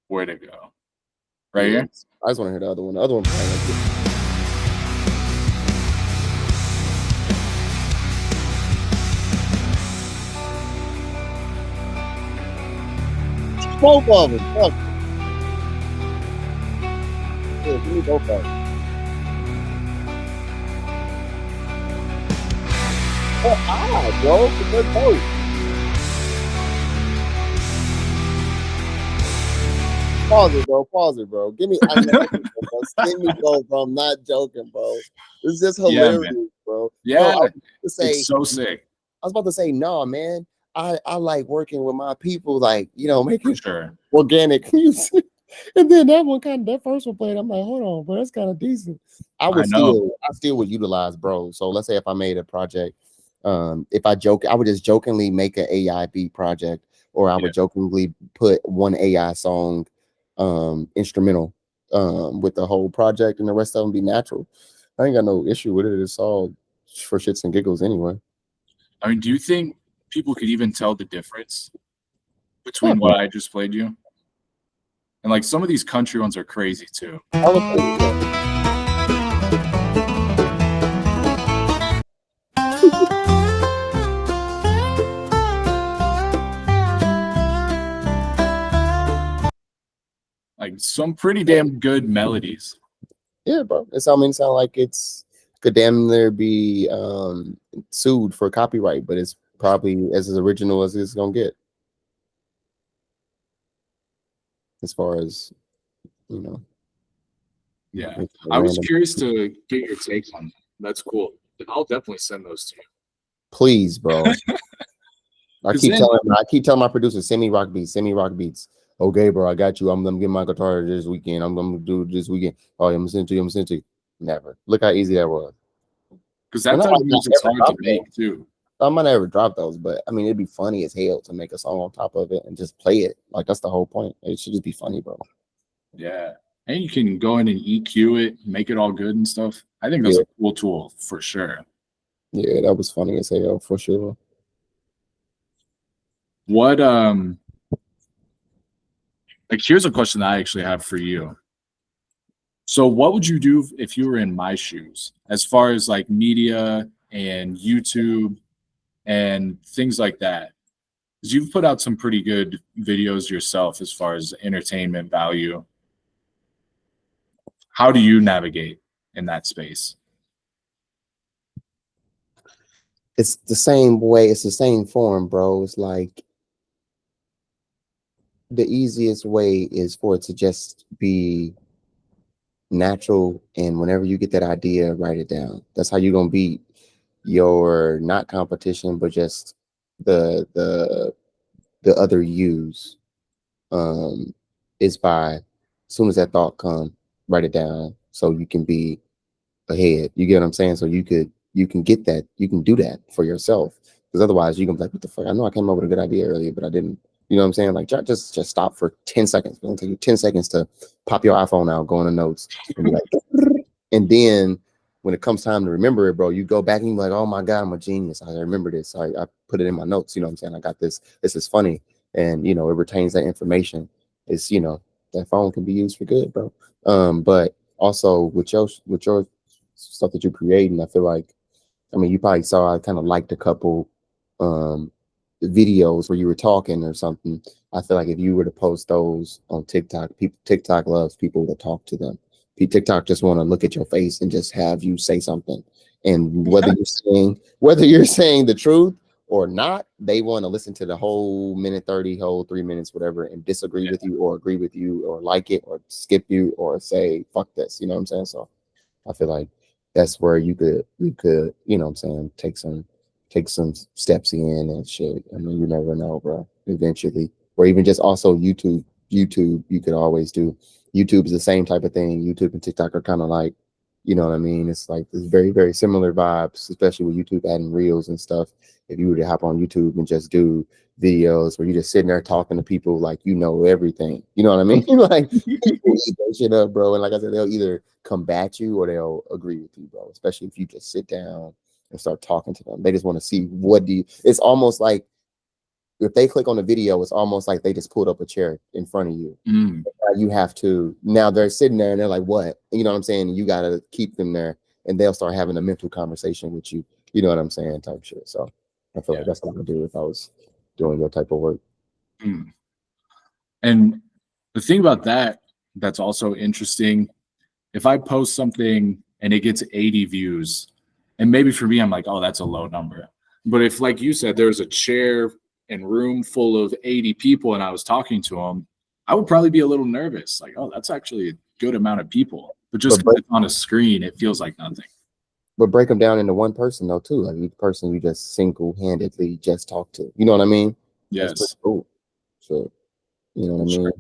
Where'd it go? Right here? I just want to hear the other one. The other one probably like this. Both of them. Fuck. Yeah, give me both of them. Bro. They're both. Pause it, bro. Give me both, bro. I'm not joking, bro. This is just hilarious, bro. Yeah, it's so sick. I was about to say, no, man. I like working with my people, like, making sure organic music. And then that first one played. I'm like, hold on, bro, that's kind of decent. I still would utilize, bro. So let's say if I made a project, I would just jokingly make an AI beat project or I would jokingly put one AI song instrumental with the whole project, and the rest of them be natural. I ain't got no issue with it. It's all for shits and giggles anyway. I mean, do you think people could even tell the difference between Fuck what no. I just played you? And like some of these country ones are crazy too. Like some pretty damn good melodies. Yeah, bro. It's sound like it's could damn near be sued for copyright, but it's probably as original as it's gonna get. As far as Yeah. it's I was random. curious to get your take on that. That's cool. I'll definitely send those to you. Please, bro. I 'Cause keep then- telling my producer, send me rock beats. Okay, bro, I got you. I'm gonna get my guitar this weekend. I'm gonna do this weekend. Oh, I'm gonna send it to you. Never. Look how easy that was. Because that And I type might of not music's ever hard to drop make those. too. I might never drop those, but I mean, it'd be funny as hell to make a song on top of it and just play it. Like that's the whole point. It should just be funny, bro. Yeah. And you can go in and EQ it, make it all good and stuff. I think that's a cool tool for sure. Yeah, that was funny as hell for sure. What like here's a question that I actually have for you. So what would you do if you were in my shoes as far as like media and YouTube and things like that? Because you've put out some pretty good videos yourself as far as entertainment value. How do you navigate in that space? It's the same way. It's the same form, bro. It's like the easiest way is for it to just be natural, and whenever you get that idea, write it down. That's how you're gonna beat your not competition, but just the other yous. Is by as soon as that thought comes, write it down so you can be ahead. You get what I'm saying? So you can get that, you can do that for yourself. Because otherwise you can be like, what the fuck? I know I came up with a good idea earlier, but I didn't. You know what I'm saying? Like just stop for 10 seconds. It's gonna take you 10 seconds to pop your iPhone out, go in the notes, and be like, and then when it comes time to remember it, bro, you go back and you're like, oh my God, I'm a genius. I remember this. I put it in my notes. You know what I'm saying? I got this. This is funny. And it retains that information. It's that phone can be used for good, bro. But also with your stuff that you're creating, I feel like, I mean, you probably saw I kind of liked a couple videos where you were talking or something. I feel like if you were to post those on TikTok, TikTok loves people to talk to them. TikTok just want to look at your face and just have you say something. And whether you're saying the truth or not, they want to listen to the whole minute 30, whole 3 minutes, whatever, and disagree with you or agree with you or like it or skip you or say fuck this. You know what I'm saying? So I feel like that's where you could, you know what I'm saying, take some steps in and shit. I mean, you never know, bro. Eventually. Or even just also YouTube you could always do. YouTube is the same type of thing. YouTube and TikTok are kind of like, you know what I mean? It's like it's very, very similar vibes, especially with YouTube adding reels and stuff. If you were to hop on YouTube and just do videos where you're just sitting there talking to people like you know everything. You know what I mean? Like people eat that shit up, bro. And like I said, they'll either combat you or they'll agree with you, bro. Especially if you just sit down and start talking to them. They just want to see it's almost like if they click on the video, it's almost like they just pulled up a chair in front of you. You have to, now they're sitting there and they're like, what? You know what I'm saying? You got to keep them there and they'll start having a mental conversation with you. You know what I'm saying? Type shit. So I feel like that's what I would do if I was doing your type of work. And the thing about that's also interesting, if I post something and it gets 80 views, and maybe for me, I'm like, oh, that's a low number. But if, like you said, there's a chair and room full of 80 people and I was talking to them, I would probably be a little nervous. Like, oh, that's actually a good amount of people. But just because it's on a screen, it feels like nothing. But break them down into one person, though, too. Like each person you just single-handedly just talk to. You know what I mean? Yes. That's pretty cool. So, you know what I mean?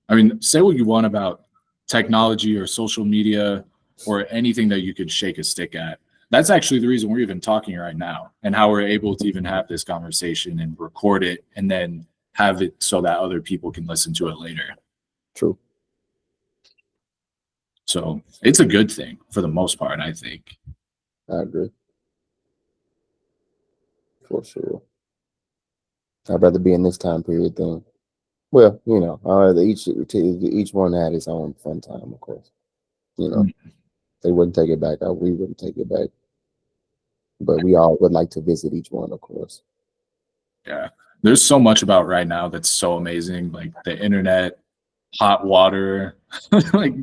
I mean, say what you want about technology or social media or anything that you could shake a stick at. That's actually the reason we're even talking right now, and how we're able to even have this conversation and record it and then have it so that other people can listen to it later. True. So it's a good thing for the most part, I think. I agree. For sure. I'd rather be in this time period than, well, you know, each one had its own fun time, of course. You know, they wouldn't take it back. We wouldn't take it back. But we all would like to visit each one, of course. Yeah. There's so much about right now that's so amazing, like the internet, hot water, like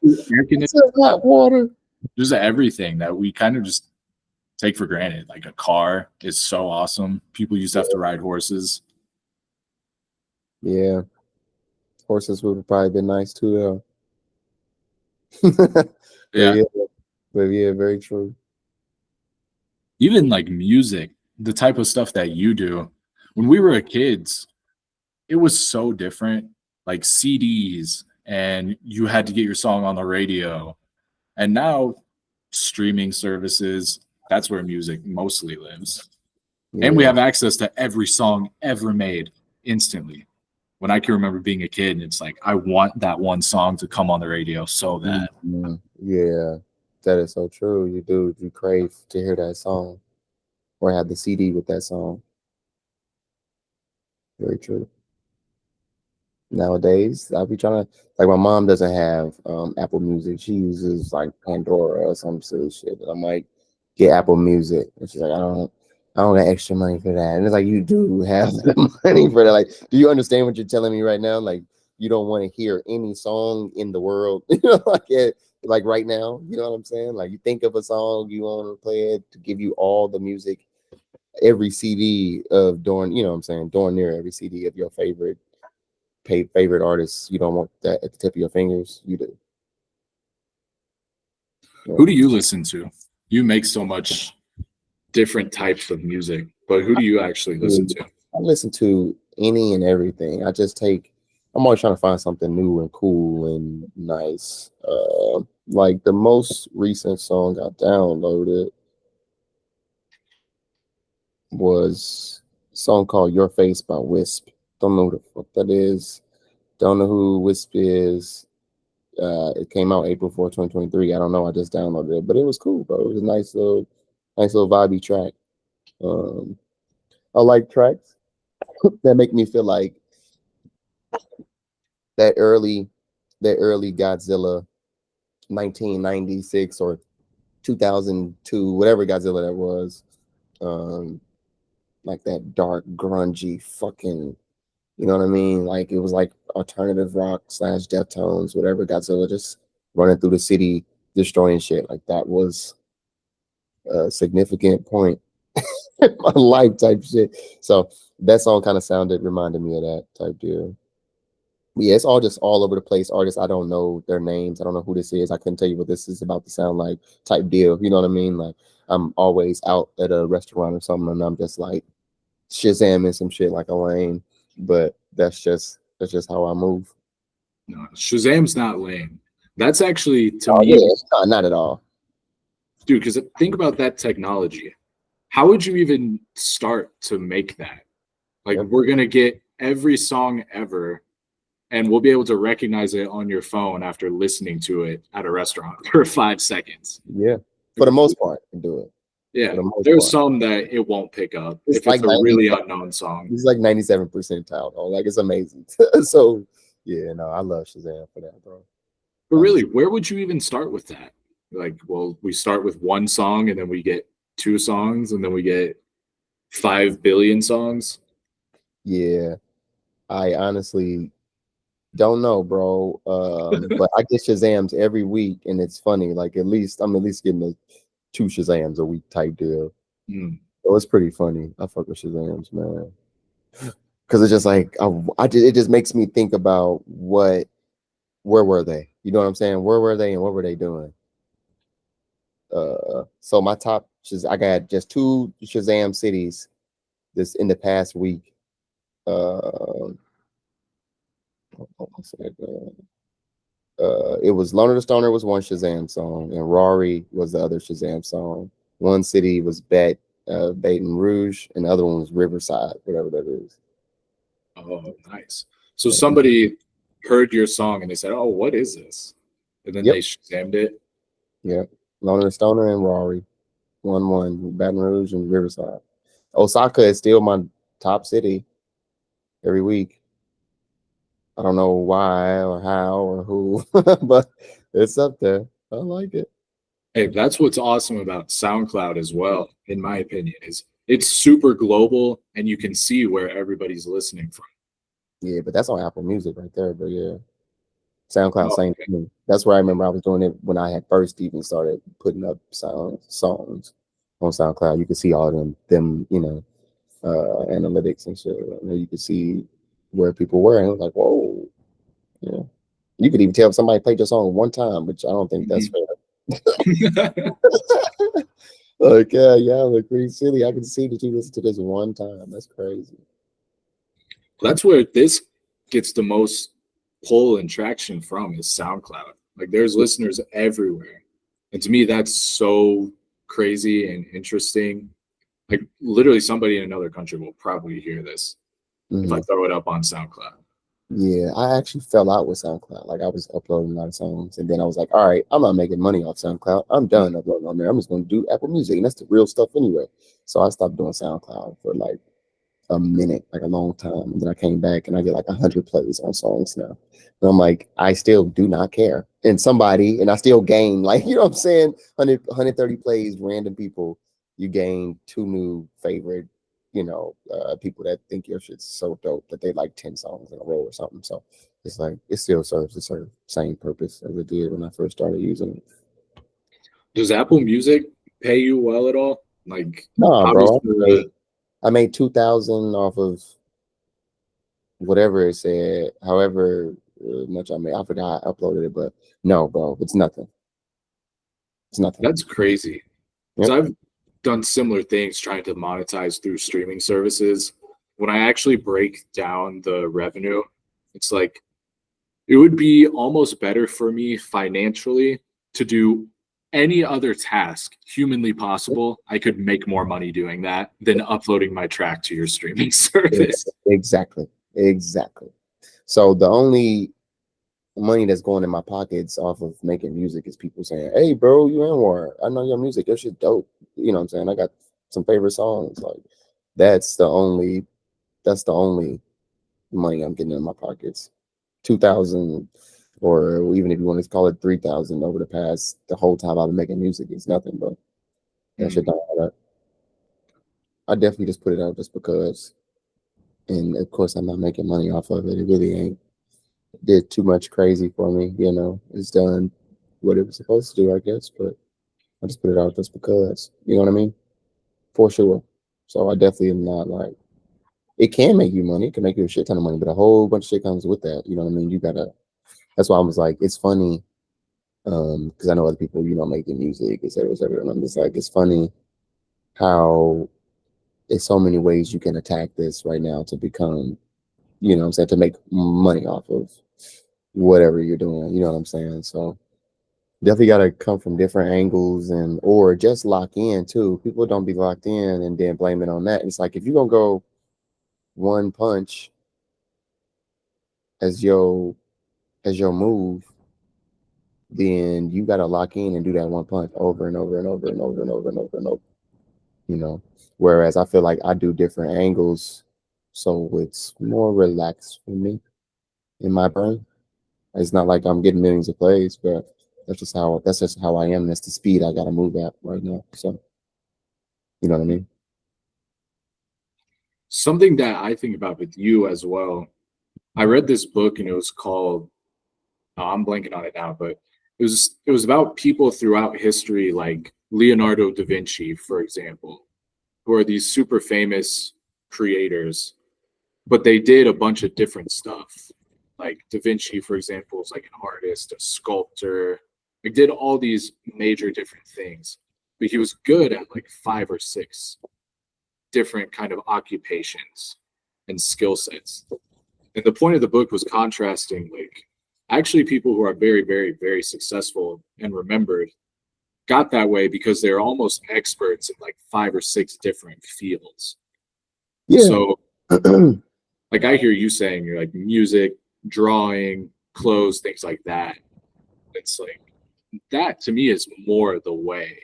air conditioning, hot water. Just everything that we kind of just take for granted. Like a car is so awesome. People used to have to ride horses. Yeah. Horses would have probably been nice too, though. Yeah. But yeah, very true. Even like music, the type of stuff that you do. When we were kids, it was so different. Like CDs, and you had to get your song on the radio. And now streaming services, that's where music mostly lives. Yeah. And we have access to every song ever made instantly. When I can remember being a kid, and it's like, I want that one song to come on the radio so bad. Mm-hmm. Yeah, that is so true. You do. You crave to hear that song or have the CD with that song. Very true. Nowadays, I'll be trying to, like, my mom doesn't have Apple Music. She uses like Pandora or some silly shit. I might get Apple Music, and she's like, I don't got extra money for that. And it's like, you do have the money for that. Like, do you understand what you're telling me right now? Like, you don't want to hear any song in the world, you know, like right now. You know what I'm saying? Like, you think of a song, you want to play it to give you all the music, every CD of darn, you know what I'm saying, darn near every CD of your favorite artists. You don't want that at the tip of your fingers. You do. Who do you listen to? You make so much different types of music, but who do you actually listen to? I listen to any and everything. I'm always trying to find something new and cool and nice. Like the most recent song I downloaded was a song called Your Face by Wisp. Don't know who the fuck that is. Don't know who Wisp is. It came out April 4, 2023. I don't know. I just downloaded it, but it was cool, bro. It was a nice little vibey track. I like tracks that make me feel like that early Godzilla, 1996 or 2002, whatever Godzilla that was. Like that dark, grungy, fucking, you know what I mean? Like it was like alternative rock / Deftones, whatever. Godzilla just running through the city, destroying shit. Like that was a significant point in my life type shit. So that song kind of reminded me of that type deal. But yeah, it's all just all over the place. Artists, I don't know their names. I don't know who this is. I couldn't tell you what this is about to sound like type deal. You know what I mean? Like I'm always out at a restaurant or something and I'm just like Shazamming some shit like a lame. But that's just how I move. No, Shazam's not lame. That's actually to Oh, me, yeah, not at all. Dude, because think about that technology. How would you even start to make that? Like, we're gonna get every song ever, and we'll be able to recognize it on your phone after listening to it at a restaurant for 5 seconds. Yeah, for the most part, you do it. Yeah, there's some that it won't pick up if it's a really unknown song. It's like 97 percentile, though. Like it's amazing. So yeah, no, I love Shazam for that, bro. But really, where would you even start with that? Like, well, we start with one song, and then we get 2 songs, and then we get 5 billion songs. Yeah, I honestly don't know, bro. But I get Shazams every week, and it's funny. Like I'm at least getting 2 Shazams a week type deal. So it's pretty funny. I fuck with Shazams, man. Because it's just like it just makes me think about where were they? You know what I'm saying? Where were they and what were they doing? So my top, I got just 2 Shazam cities this in the past week. It was Loner the Stoner was one Shazam song, and Rory was the other Shazam song. One city was Baton Rouge, and the other one was Riverside, whatever that is. Oh, nice. So somebody heard your song and they said, "Oh, what is this?" And then Yep. they Shazammed it. Yep. Loner the Stoner and Rory. 1-1, Baton Rouge and Riverside. Osaka is still my top city every week. I don't know why or how or who, but it's up there. I like it. Hey, that's what's awesome about SoundCloud as well, in my opinion, is it's super global and you can see where everybody's listening from. Yeah, but that's on Apple Music right there. But yeah, SoundCloud, Oh, same thing. That's where I remember I was doing it when I had first even started putting up songs on SoundCloud. You could see all them analytics and shit. And then you could see where people were, and it was like, whoa, yeah. You could even tell if somebody played your song one time, which I don't think that's fair. Like, yeah, look pretty silly. I can see that you listen to this one time. That's crazy. That's where this gets the most pull and traction from is SoundCloud. Like there's listeners everywhere. And to me, that's so crazy and interesting. Like literally somebody in another country will probably hear this if I throw it up on SoundCloud. Yeah, I actually fell out with SoundCloud. Like I was uploading a lot of songs, and then I was like, all right, I'm not making money off SoundCloud. I'm done uploading on there. I'm just gonna do Apple Music, and that's the real stuff anyway. So I stopped doing SoundCloud for like a minute, like a long time. And then I came back and I get like 100 plays on songs now. And I'm like, I still do not care. And I still gain, like, you know what I'm saying? 130 plays, random people. You gain 2 new favorite, people that think your shit's so dope that they like 10 songs in a row or something. So it's like, it still serves the same purpose as it did when I first started using it. Does Apple Music pay you well at all? Like, Nah, how does bro. the I made 2,000 off of whatever it said, however much I made. I forgot I uploaded it, but no, bro, it's nothing. It's nothing. that's crazy. Yep. So I've done similar things trying to monetize through streaming services. When I actually break down the revenue, it's like it would be almost better for me financially to do any other task humanly possible. I could make more money doing that than uploading my track to your streaming service. Exactly. Exactly. So the only money that's going in my pockets off of making music is people saying, "Hey, bro, you Anwar. I know your music. Your shit dope." You know what I'm saying? I got some favorite songs. Like that's the only money I'm getting in my pockets. 2,000, or even if you want to call it 3,000 over the whole time I've been making music, it's nothing, bro. That shit don't add up. I definitely just put it out just because. And of course, I'm not making money off of it. It really ain't did too much crazy for me. It's done what it was supposed to do, I guess. But I just put it out just because. You know what I mean? For sure. So I definitely am not like it can make you money. It can make you a shit ton of money, but a whole bunch of shit comes with that. You know what I mean? You gotta. That's why I was like, it's funny, because I know other people, making music, et cetera, et cetera. And I'm just like, it's funny how there's so many ways you can attack this right now to become, what I'm saying, to make money off of whatever you're doing. You know what I'm saying? So definitely got to come from different angles or just lock in too. People don't be locked in and then blame it on that. It's like if you're gonna go one punch as your move, then you got to lock in and do that one punch over and over and over and over and over and over and over. Whereas I feel like I do different angles, so it's more relaxed for me in my brain. It's not like I'm getting millions of plays, but that's just how I am. That's the speed I gotta move at right now. So you know what I mean? Something that I think about with you as well. I read this book and it was called I'm blanking on it now, but it was about people throughout history, like Leonardo da Vinci, for example, who are these super famous creators, but they did a bunch of different stuff. Like Da Vinci, for example, is like an artist, a sculptor. Like did all these major different things, but he was good at like 5 or 6 different kind of occupations and skill sets. And the point of the book was contrasting like Actually, people who are very, very, very successful and remembered got that way because they're almost experts in like 5 or 6 different fields. Yeah. So, like I hear you saying, you're like music, drawing, clothes, things like that. It's like that to me is more the way,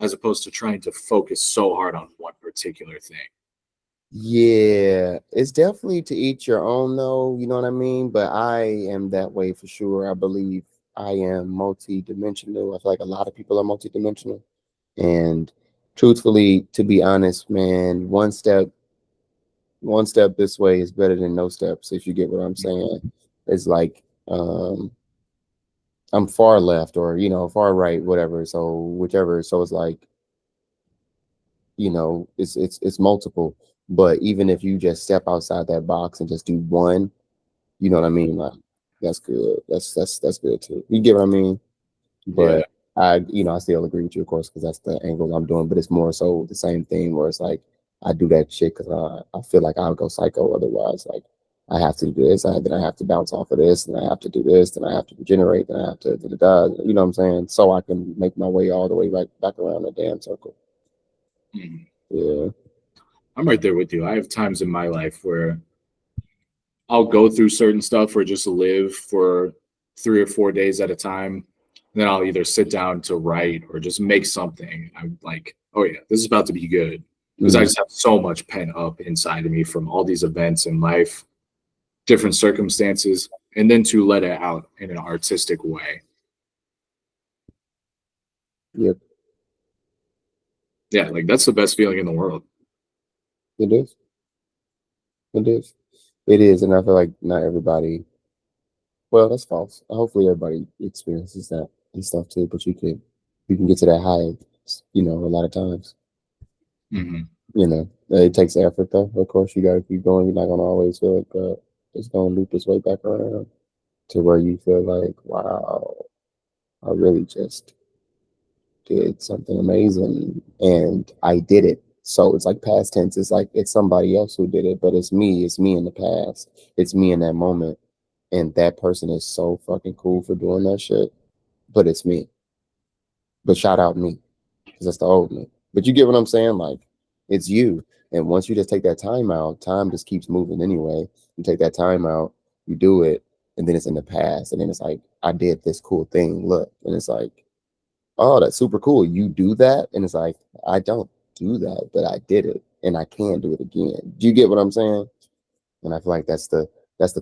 as opposed to trying to focus so hard on one particular thing. Yeah, it's definitely to each your own though, you know what I mean? But I am that way for sure. I believe I am multi-dimensional. I feel like a lot of people are multi-dimensional. And truthfully, to be honest, man, one step this way is better than no steps, if you get what I'm saying. It's like I'm far left or far right, whatever. So whichever. So it's like, it's multiple. But even if you just step outside that box and just do one, you know what I mean? Like that's good. That's good too. You get what I mean? Yeah. But I still agree with you, of course, because that's the angle I'm doing. But it's more so the same thing where it's like I do that shit because I feel like I'll go psycho otherwise. Like I have to do this, then I have to bounce off of this, and I have to do this, then I have to regenerate, then I have to you know what I'm saying? So I can make my way all the way right back around the damn circle. Yeah. I'm right there with you. I have times in my life where I'll go through certain stuff or just live for 3 or 4 days at a time. And then I'll either sit down to write or just make something. I'm like, oh yeah, this is about to be good. Because I just have so much pent up inside of me from all these events in life, different circumstances, and then to let it out in an artistic way. Yep. Yeah, like that's the best feeling in the world. It is. It is. It is. And I feel like not everybody, well, that's false. Hopefully everybody experiences that and stuff too, but you can get to that high, a lot of times. It takes effort though. Of course, you got to keep going. You're not going to always feel like it's going to loop its way back around to where you feel like, wow, I really just did something amazing and I did it. So it's like past tense. It's like it's somebody else who did it, but it's me. It's me in the past. It's me in that moment. And that person is so fucking cool for doing that shit. But it's me. But shout out me, because that's the old me. But you get what I'm saying? Like, it's you. And once you just take that time out, time just keeps moving anyway. You take that time out, you do it, and then it's in the past. And then it's like, I did this cool thing. Look. And it's like, oh, that's super cool. You do that? And it's like, I don't do that, but I did it. And I can do it again. Do you get what I'm saying? And I feel like that's the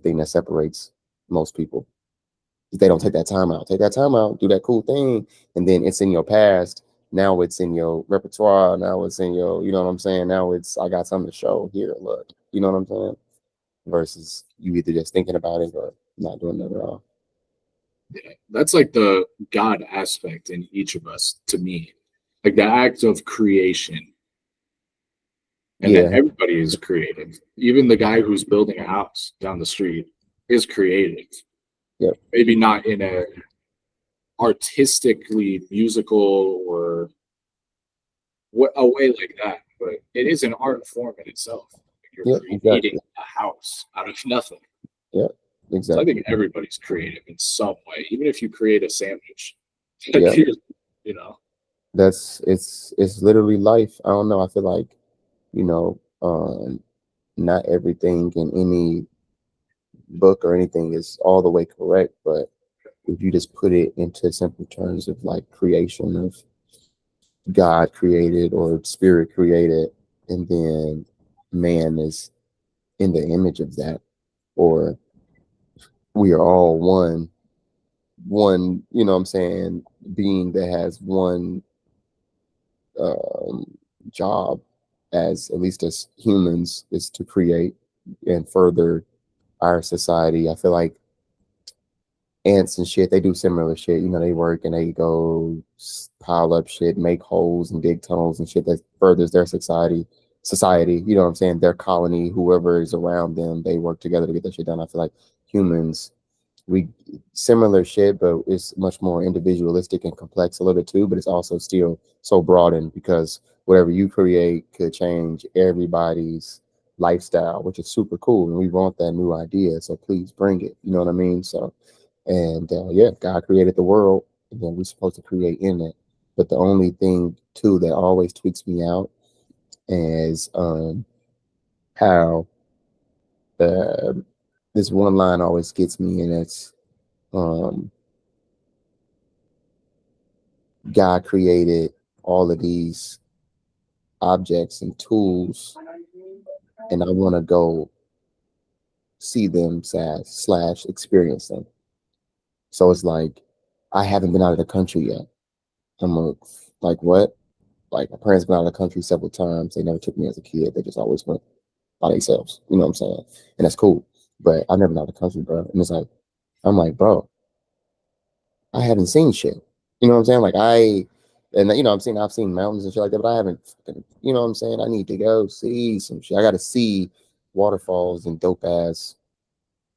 thing that separates most people. They don't take that time out. Take that time out, do that cool thing, and then it's in your past. Now it's in your repertoire. Now it's in your, you know what I'm saying? Now I got something to show here. Look, you know what I'm saying? Versus you either just thinking about it or not doing it at all. Yeah, that's like the God aspect in each of us to me, like the act of creation. And that everybody is creative. Even the guy who's building a house down the street is creative. Yep. Maybe not in a artistically musical or a way like that, but it is an art form in itself. You're creating a house out of nothing. Yeah, exactly. So I think everybody's creative in some way, even if you create a sandwich. Yeah. That's it's literally life. I don't know. I feel like, not everything in any book or anything is all the way correct, but if you just put it into simple terms of like creation of God created or spirit created, and then man is in the image of that, or we are all one, you know what I'm saying, being that has one job, as at least as humans, is to create and further our society. I feel like ants and shit, they do similar shit. They work and they go pile up shit, make holes and dig tunnels and shit that furthers their society. You know what I'm saying? Their colony, whoever is around them, they work together to get that shit done. I feel like humans, we similar shit, but it's much more individualistic and complex a little bit too, but it's also still so broadened because whatever you create could change everybody's lifestyle, which is super cool, and we want that new idea. So please bring it. You know what I mean? So, and yeah, God created the world, and then we're supposed to create in it. But the only thing too that always tweaks me out is how the this one line always gets me, and it's um, God created all of these objects and tools, and I want to go see them slash experience them. So it's like I haven't been out of the country yet. Like what? Like my parents been out of the country several times. They never took me as a kid. They just always went by themselves. You know what I'm saying? And that's cool. But I've never been out of the country, bro. And it's like I'm like, bro, I haven't seen shit. You know what I'm saying? I've seen mountains and shit like that, but I haven't, you know what I'm saying? I need to go see some shit. I got to see waterfalls and dope ass,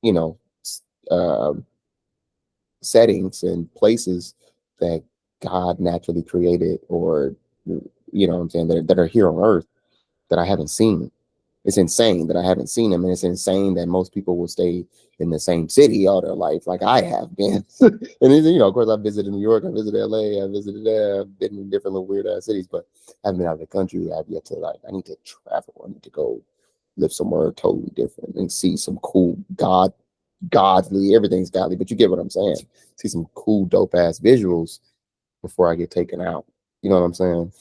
you know, uh, settings and places that God naturally created, or, you know what I'm saying, that are here on earth that I haven't seen. It's insane that I haven't seen them, and it's insane that most people will stay in the same city all their life, like I have been. And of course, I visited New York, I visited LA, I visited there, I've been in different little weird ass cities, but I haven't been out of the country. I've yet to I need to travel. I need to go live somewhere totally different and see some cool godly. Everything's godly, but you get what I'm saying. See some cool, dope ass visuals before I get taken out. You know what I'm saying?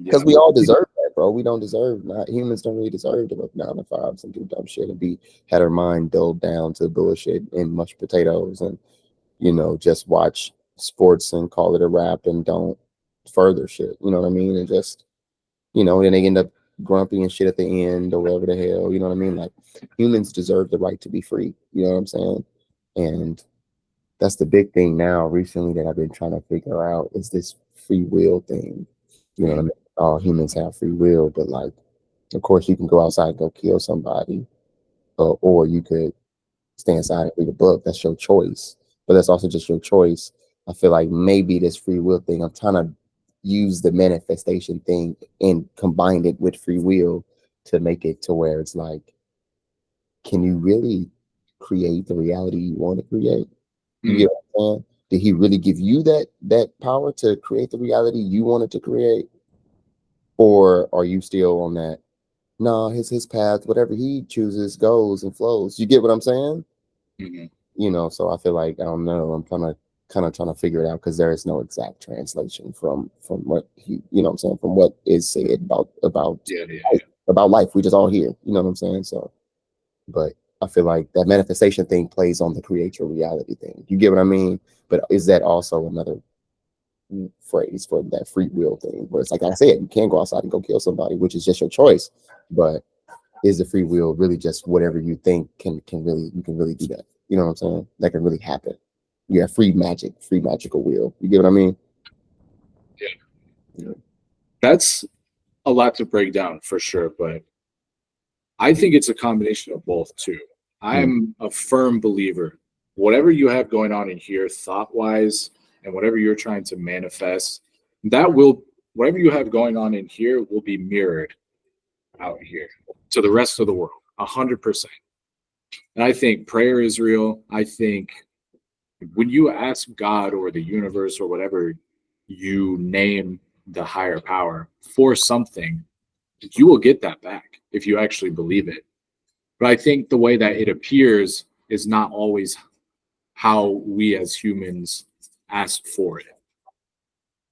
Because we all deserve that, bro. We don't deserve, not humans don't really deserve to work 9 to 5s and do dumb shit and had our mind dulled down to bullshit and mashed potatoes and just watch sports and call it a wrap and don't further shit. You know what I mean? And just then they end up grumpy and shit at the end or whatever the hell. You know what I mean? Like humans deserve the right to be free. You know what I'm saying? And that's the big thing now recently that I've been trying to figure out is this free will thing. You know what I mean? All humans have free will, but like, of course, you can go outside and go kill somebody, or you could stay inside and read a book. That's your choice, but that's also just your choice. I feel like maybe this free will thing, I'm trying to use the manifestation thing and combine it with free will to make it to where it's like, can you really create the reality you want to create? You get what I'm saying? Did he really give you that power to create the reality you wanted to create? Or are you still on that? No, his path, whatever he chooses, goes and flows. You get what I'm saying? Mm-hmm. So I feel like I don't know. I'm kind of trying to figure it out because there is no exact translation from what he, what I'm saying, from what is said about about life. We just all here. You know what I'm saying? So, but I feel like that manifestation thing plays on the create your reality thing. You get what I mean? But is that also another phrase for that free will thing where it's like I said, you can go outside and go kill somebody, which is just your choice, but is the free will really just whatever you think you can really do that? You know what I'm saying? That can really happen. You have free magical will. You get what I mean? Yeah. That's a lot to break down for sure, but I think it's a combination of both too. I'm a firm believer. Whatever you have going on in here, thought wise, and whatever you're trying to manifest, whatever you have going on in here will be mirrored out here to the rest of the world, 100%. And I think prayer is real. I think when you ask God or the universe or whatever you name the higher power for something, you will get that back if you actually believe it. But I think the way that it appears is not always how we as humans ask for it.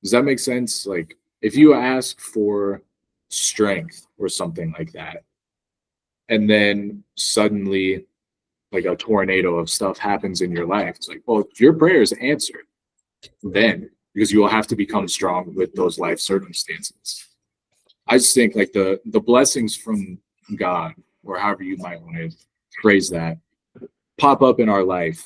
Does that make sense? Like if you ask for strength or something like that, and then suddenly like a tornado of stuff happens in your life, it's like, well, your prayer is answered then because you will have to become strong with those life circumstances. I just think like the blessings from God, or however you might want to phrase that, pop up in our life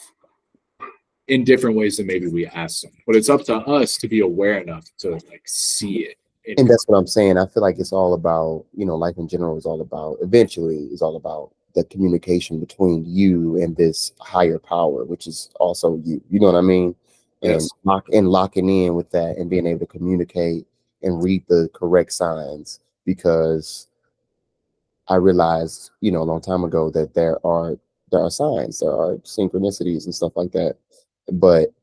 in different ways than maybe we ask them. But it's up to us to be aware enough to like see it. And that's what I'm saying. I feel like it's all about, life in general is all about, eventually is all about the communication between you and this higher power, which is also you. You know what I mean? Yes. And locking in with that and being able to communicate and read the correct signs, because I realized, a long time ago that there are signs, there are synchronicities and stuff like that, but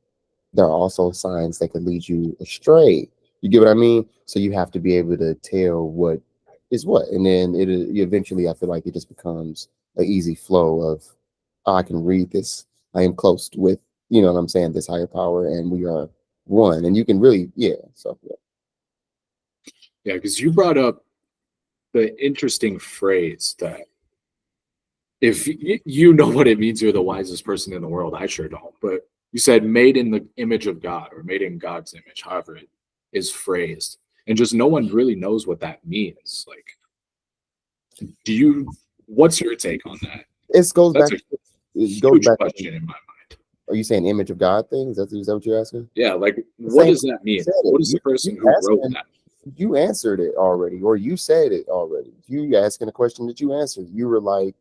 there are also signs that could lead you astray. You get what I mean? So you have to be able to tell what is what, and then eventually, I feel like it just becomes an easy flow of, "Oh, I can read this. I am close with, what I'm saying, this higher power, and we are one." And you can really, yeah. So yeah. Yeah, because you brought up the interesting phrase that if you know what it means, you're the wisest person in the world. I sure don't. But you said made in the image of God or made in God's image, however it is phrased. And just no one really knows what that means. Like, what's your take on that? It goes That's back. a It goes huge back. question in my mind. Are you saying image of God things? Is that what you're asking? Yeah, like what Same. does that mean? What is the person who wrote that? You answered it already, or you said it already. You asking a question that you answered. You were like,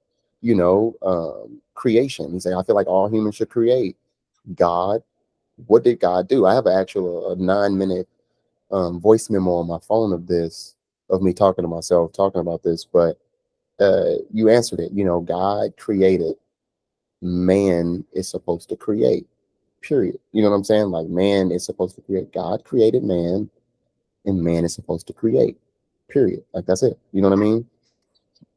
creation. You say, I feel like all humans should create. God, what did God do? I have an actual a 9-minute voice memo on my phone of me talking to myself, talking about this, but you answered it. God created. Man is supposed to create. Period. You know what I'm saying? Like, man is supposed to create. God created man, and man is supposed to create. Period. Like, that's it. You know what I mean?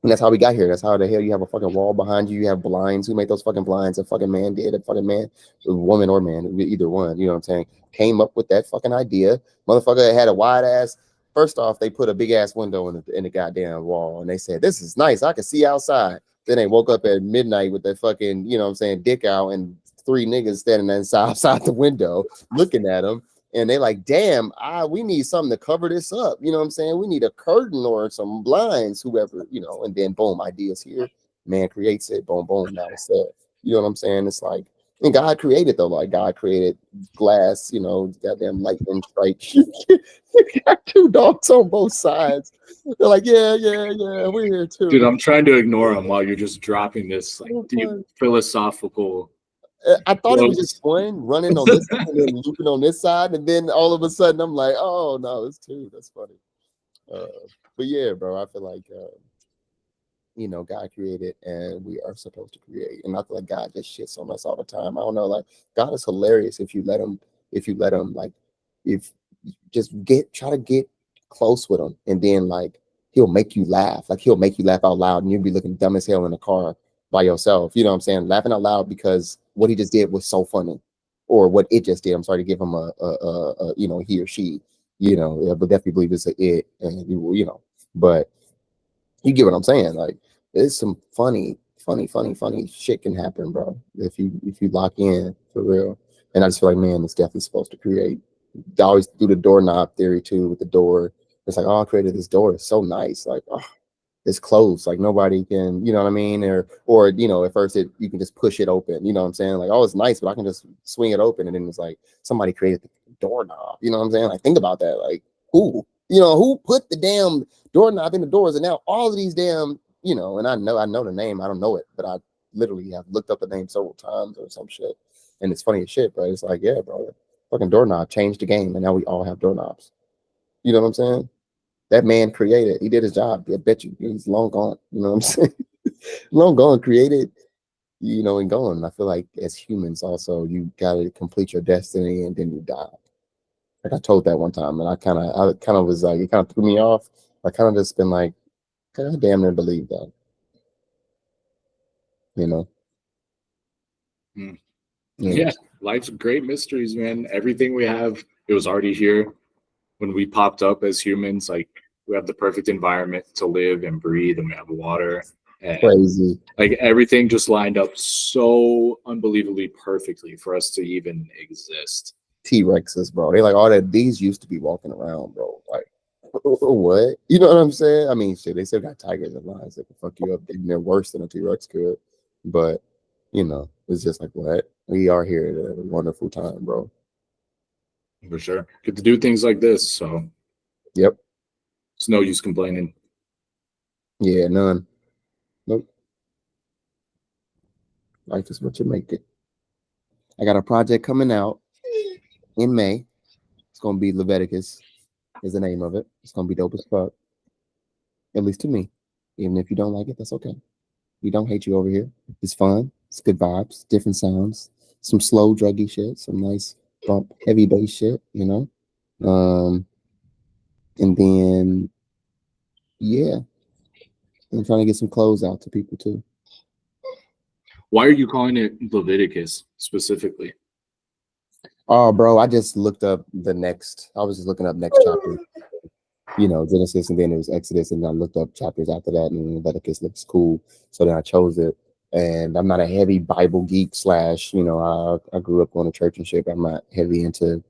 And that's how we got here. That's how the hell you have a fucking wall behind you. You have blinds. Who made those fucking blinds? A fucking man did. A fucking man, woman or man, either one. You know what I'm saying? Came up with that fucking idea. Motherfucker had a wide ass. First off, they put a big ass window in the goddamn wall, and they said, "This is nice. I can see outside." Then they woke up at midnight with their fucking, you know what I'm saying, dick out, and 3 niggas standing outside the window looking at them. And they like, damn, we need something to cover this up. You know what I'm saying? We need a curtain or some blinds, whoever, and then boom, ideas here. Man creates it, boom, boom, now it's there. You know what I'm saying? It's like, and God created though, like God created glass, goddamn lightning strike. You got 2 dogs on both sides. They're like, yeah, we're here too. Dude, I'm trying to ignore them while you're just dropping this like deep philosophical. I thought it was just one running on this side and then looping on this side, and then all of a sudden I'm like, oh no, it's 2. That's funny. But yeah, bro, I feel like God created and we are supposed to create, and I feel like God just shits on us all the time. I don't know, like God is hilarious if you let him, like, if you just try to get close with him, and then like he'll make you laugh, like he'll make you laugh out loud, and you'll be looking dumb as hell in the car by yourself. You know what I'm saying? Laughing out loud because what he just did was so funny, or what it just did. I'm sorry to give him a he or she, but definitely believe it's a it, and but you get what I'm saying? Like, there's some funny shit can happen, bro. If you lock in for real. And I just feel like, man, it's definitely supposed to create. They always do the doorknob theory too with the door. It's like, oh, I created this door. It's so nice. Like, oh, it's closed, like nobody can, you know what I mean, or at first you can just push it open, you know what I'm saying, like, oh, it's nice, but I can just swing it open, and then it's like somebody created the doorknob, you know what I'm saying, like, think about that, like, who put the damn doorknob in the doors, and now all of these damn, and I know the name, I don't know it, but I literally have looked up the name several times or some shit, and it's funny as shit, but it's like, yeah, bro, fucking doorknob changed the game, and now we all have doorknobs, you know what I'm saying. That man created. He did his job. I bet you he's long gone. You know what I'm saying? Long gone, created, and gone. I feel like as humans also, you gotta complete your destiny and then you die. Like I told that one time, and I kind of was like, it kind of threw me off. I kind of just been like, I damn near believe that. You know? Yeah, life's great mysteries, man. Everything we have, it was already here when we popped up as humans. Like, we have the perfect environment to live and breathe, and we have water. And Crazy. like everything just lined up so unbelievably perfectly for us to even exist. T-Rexes, bro. They like all that. These used to be walking around, bro. Like, what? You know what I'm saying? I mean, shit. They still got tigers and lions that can fuck you up. They're worse than a T-Rex could. But it's just like, what? We are here at a wonderful time, bro. For sure. Get to do things like this, so Yep. it's no use complaining. Yeah, none. Nope. Life is what you make it. I got a project coming out in May. It's gonna be Leviticus, is the name of it. It's gonna be dope as fuck. At least to me. Even if you don't like it, that's okay. We don't hate you over here. It's fun. It's good vibes, different sounds, some slow druggy shit, some nice bump, heavy bass shit, you know. And then yeah, I'm trying to get some clothes out to people too. Why are you calling it Leviticus specifically? Oh, bro, I just looked up the next. I was just looking up next chapter. Genesis, and then it was Exodus, and I looked up chapters after that, and Leviticus looks cool, so then I chose it. And I'm not a heavy Bible geek slash, I grew up going to church and shit. But I'm not heavy into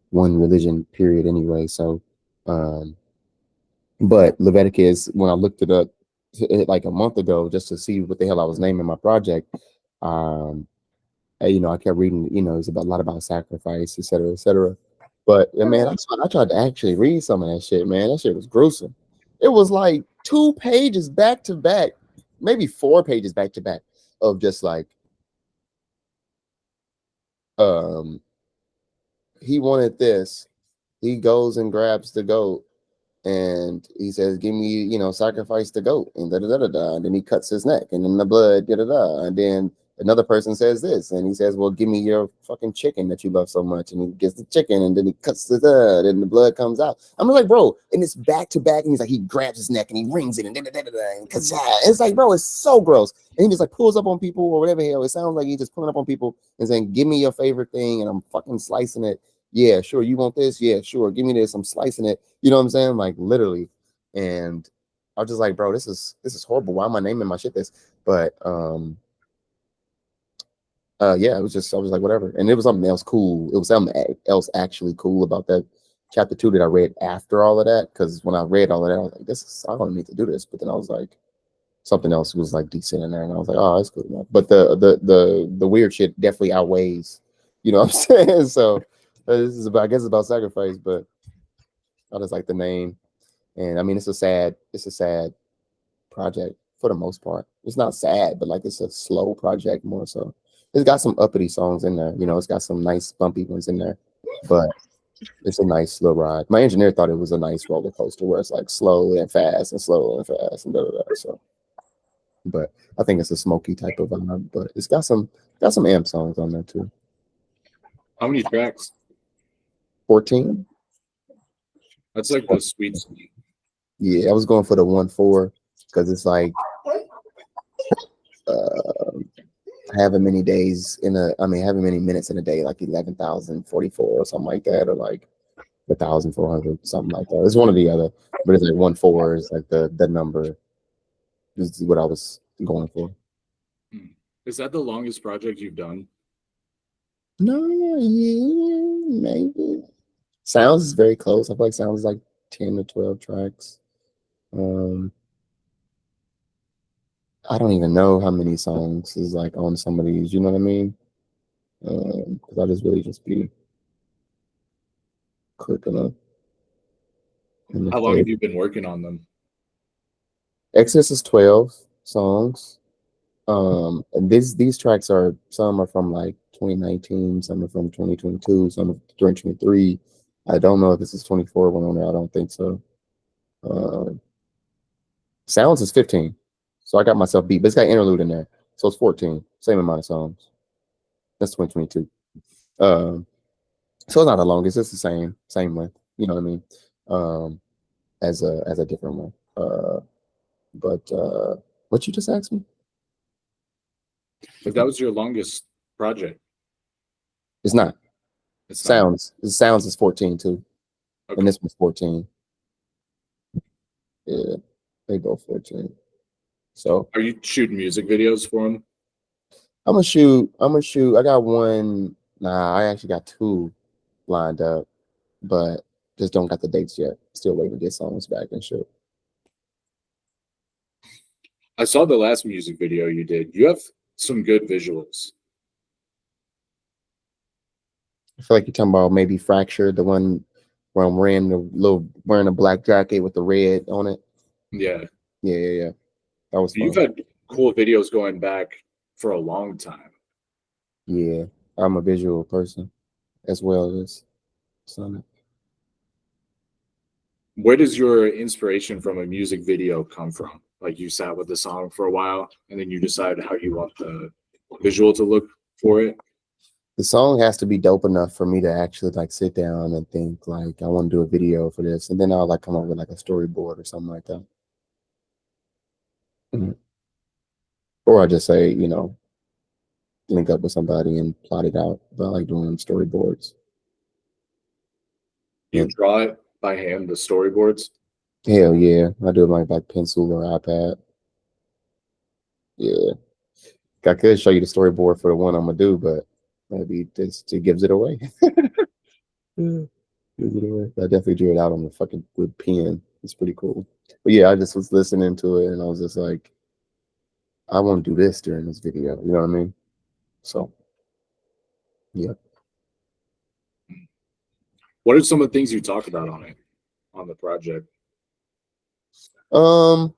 one religion, period, anyway. So, but Leviticus, when I looked it up like a month ago, just to see what the hell I was naming my project, I kept reading, it's about a lot about sacrifice, et cetera, et cetera. But man, I tried to actually read some of that shit, man. That shit was gruesome. It was like 2 pages back to back, maybe 4 pages back to back of just like, he wanted this. He goes and grabs the goat and he says, "Give me, sacrifice the goat," and da da da da da. And then he cuts his neck, and then the blood, da da da. And then another person says this, and he says, "Well, give me your fucking chicken that you love so much." And he gets the chicken, and then he cuts the and the blood comes out. I'm like, bro, and it's back to back, and he's like, he grabs his neck and he rings it, and da da da da da. And it's like, bro, it's so gross. And he just like pulls up on people or whatever hell. It sounds like he's just pulling up on people and saying, "Give me your favorite thing," and I'm fucking slicing it. Yeah, sure. You want this? Yeah, sure. Give me this. I'm slicing it. You know what I'm saying? Like literally. And I was just like, bro, this is horrible. Why am I naming my shit this? But yeah, it was just, I was like, whatever. And it was something else cool. It was something else actually cool about that chapter 2 that I read after all of that. Because when I read all of that, I was like, I don't need to do this. But then I was like, something else was like decent in there, and I was like, oh, that's good enough. But the weird shit definitely outweighs, you know what I'm saying? So this is about, I guess it's about sacrifice, but I just like the name. And I mean, it's a sad project for the most part. It's not sad, but like it's a slow project more so. It's got some uppity songs in there, it's got some nice bumpy ones in there, but it's a nice slow ride. My engineer thought it was a nice roller coaster where it's like slow and fast and slow and fast and da da da. So, but I think it's a smoky type of vibe, but it's got some amp songs on there too. How many tracks? 14. That's like the sweet. Yeah, I was going for the 1/4 because it's like having many days having many minutes in a day, like 11,044 or something like that, or like 1,400, something like that. It's one or the other, but it's like 1/4 is like the number. This is what I was going for. Is that the longest project you've done? No, yeah, maybe. Sounds is very close. I feel like Sounds is like 10 to 12 tracks. I don't even know how many songs is like on some of these, you know what I mean? Because I just really just be clicking up. How long have you been working on them? Exodus is 12 songs. And these tracks are, some are from like 2019, some are from 2022, some are 2023. I don't know if this is 24 one on there. I don't think so. Sounds is 15. So I got myself beat, but it's got interlude in there. So it's 14. Same amount of songs. That's 2022. So it's not the longest, it's the same length. You know what I mean? As a different one. But what you just asked me? If that was your longest project. It's not. It's Sounds. Not. Sounds is 14 too. Okay. And this one's 14. Yeah, they both 14. So are you shooting music videos for them? I'm gonna shoot. I got one. Nah, I actually got 2 lined up, but just don't got the dates yet. Still waiting to get songs back and shit. I saw the last music video you did. You have some good visuals. I feel like you're talking about maybe Fractured, the one where I'm wearing a black jacket with the red on it. Yeah. Yeah. That was fun. You've had cool videos going back for a long time. Yeah, I'm a visual person as well as Sonic. Where does your inspiration from a music video come from? Like you sat with the song for a while and then you decided how you want the visual to look for it. The song has to be dope enough for me to actually like sit down and think like I want to do a video for this, and then I'll like come up with like a storyboard or something like that. Mhm. Or I just say, link up with somebody and plot it out. But I like doing storyboards. You Yeah. draw it by hand, the storyboards. Hell yeah, I do it like by pencil or iPad. Yeah, I could show you the storyboard for the one I'm gonna do, but maybe this it gives it away. Yeah, gives it away. I definitely drew it out on the fucking with pen. It's pretty cool. But yeah, I just was listening to it and I was just like, I want to do this during this video. You know what I mean? So yeah. What are some of the things you talk about on it, on the project? Um,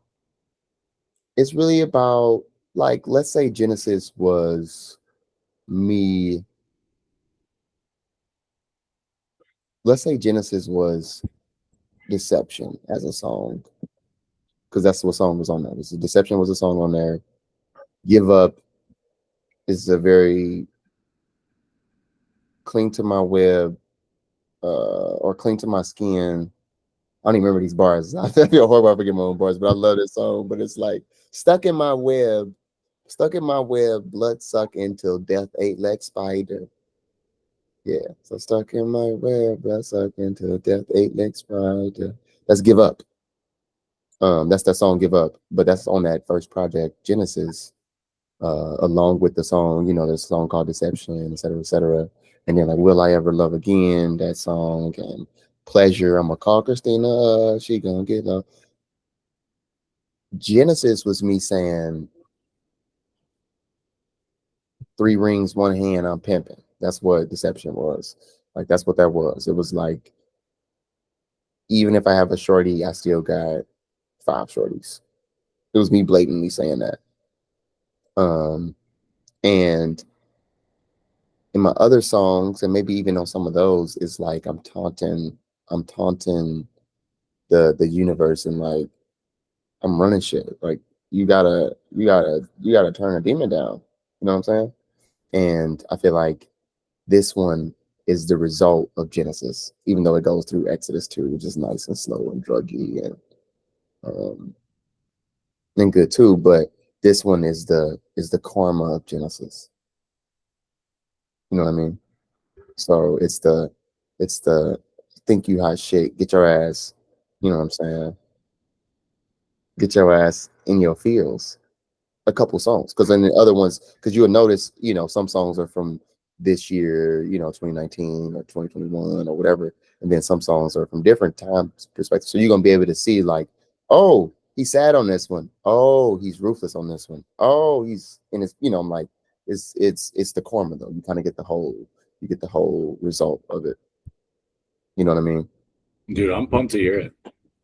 it's really about like let's say Genesis was me. Let's say Genesis was Deception as a song, because that's what song was on there. This Deception was a song on there. Give Up is a very cling to my web, or cling to my skin. I don't even remember these bars. I feel horrible. I forget my own bars, but I love this song. But it's like stuck in my web, blood suck until death ate like spider. Yeah, so stuck in my web, blood suck until death ate like spider. Let's Give Up. That's that song Give Up, but that's on that first project, Genesis, along with the song, there's a song called Deception, et cetera, et cetera. And then like Will I Ever Love Again, that song, and Pleasure, I'm gonna call Christina, she gonna get love. Genesis was me saying 3 rings, 1 hand, I'm pimping. That's what Deception was. Like that's what that was. It was like, even if I have a shorty, I still got 5 shorties. It was me blatantly saying that. And in my other songs, and maybe even on some of those, is like I'm taunting the universe, and like I'm running shit. Like you gotta turn a demon down. You know what I'm saying? And I feel like this one is the result of Genesis, even though it goes through Exodus 2, which is nice and slow and druggy um, and good too. But this one is the karma of Genesis. You know what I mean? So it's the think you hot shit, get your ass, you know what I'm saying? Get your ass in your feels. A couple songs, because then the other ones, because you'll notice, some songs are from this year, 2019 or 2021 or whatever, and then some songs are from different time perspectives. So you're gonna be able to see like, oh, he's sad on this one. Oh, he's ruthless on this one. Oh, he's in his, I'm like, it's the karma though. You get the whole result of it. You know what I mean? Dude, I'm pumped to hear it.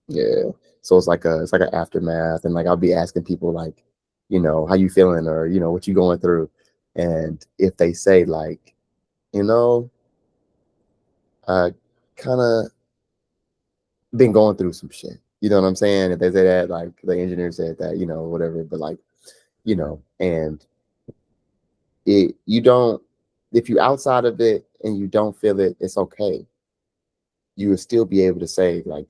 Yeah. So it's like an aftermath, and like I'll be asking people like, how you feeling, or what you going through, and if they say like, you know, I kind of been going through some shit. You know what I'm saying? If they say that, like the engineer said that, whatever, but like, and it you don't if you outside of it and you don't feel it, it's okay. You will still be able to say like,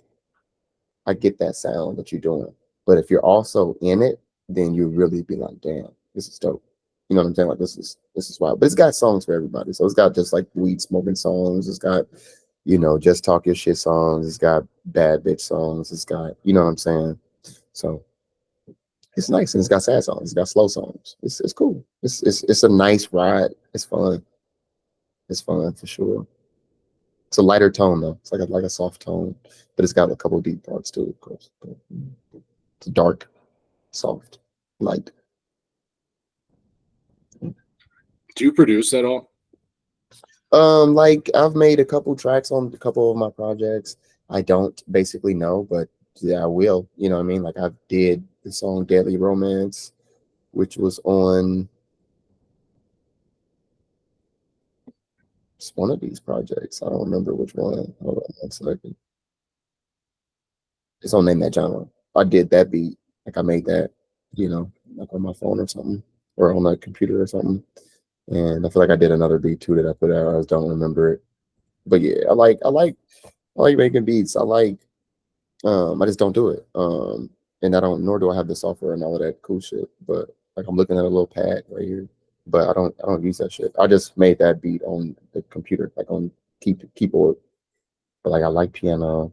I get that sound that you're doing. But if you're also in it, then you really be like, damn, this is dope. You know what I'm saying? Like this is wild. But it's got songs for everybody. So it's got just like weed smoking songs. It's got, just talk your shit songs. It's got bad bitch songs. It's got, you know what I'm saying? So it's nice, and it's got sad songs. It's got slow songs. It's cool. It's a nice ride. It's fun. It's fun for sure. It's a lighter tone though. It's like a soft tone, but it's got a couple deep parts too, of course. But it's dark, soft, light. Do you produce at all? Like I've made a couple tracks on a couple of my projects. I don't basically know, but yeah, I will. You know what I mean? Like I did the song Deadly Romance, which was on one of these projects. I don't remember which one. Hold on one second. Just don't name that genre. I did that beat, like I made that, you know, like on my phone or something, or on a computer or something. And I feel like I did another beat too that I put out. I just don't remember it. But yeah, I like making beats. I just don't do it. And I don't, nor do I have the software and all of that cool shit. But like I'm looking at a little pad right here, but I don't use that shit. I just made that beat on the computer, like on keyboard. But like I like piano.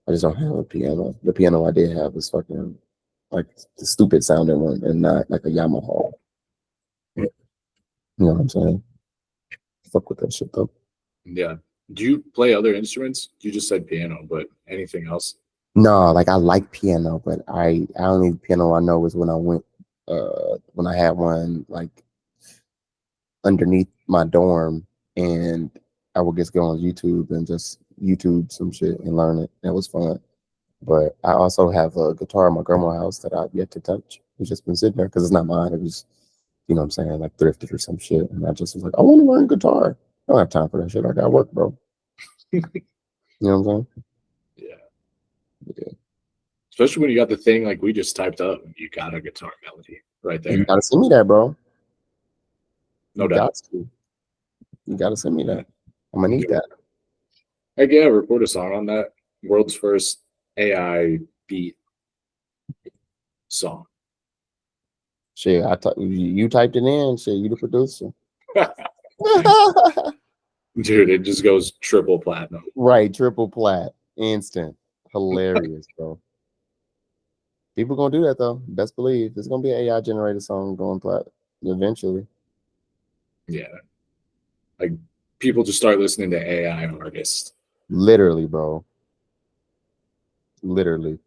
I just don't have a piano. The piano I did have was fucking like the stupid sounding one and not like a Yamaha. You know what I'm saying? Fuck with that shit though. Yeah. Do you play other instruments? You just said piano, but anything else? No, like I like piano, but I only piano I know was when I had one like underneath my dorm, and I would just go on YouTube and just YouTube some shit and learn it. That was fun. But I also have a guitar in my grandma's house that I've yet to touch. It's just been sitting there because it's not mine. It was, you know what I'm saying, like thrifted or some shit. And I just was like, I want to learn guitar. I don't have time for that shit. I got work, bro. You know what I'm saying? Yeah. Especially when you got the thing like we just typed up, you got a guitar melody right there. You gotta send me that, bro. No doubt. You gotta send me that. I'm gonna need that. Heck yeah, record a song on that. World's first AI beat song. Shit, you typed it in. Shit, you the producer. Dude, it just goes triple platinum. Right, triple plat, instant, hilarious, bro. People gonna do that though. Best believe there's gonna be an AI generated song going plat eventually. Yeah, like people just start listening to AI artists. Literally, bro. Literally,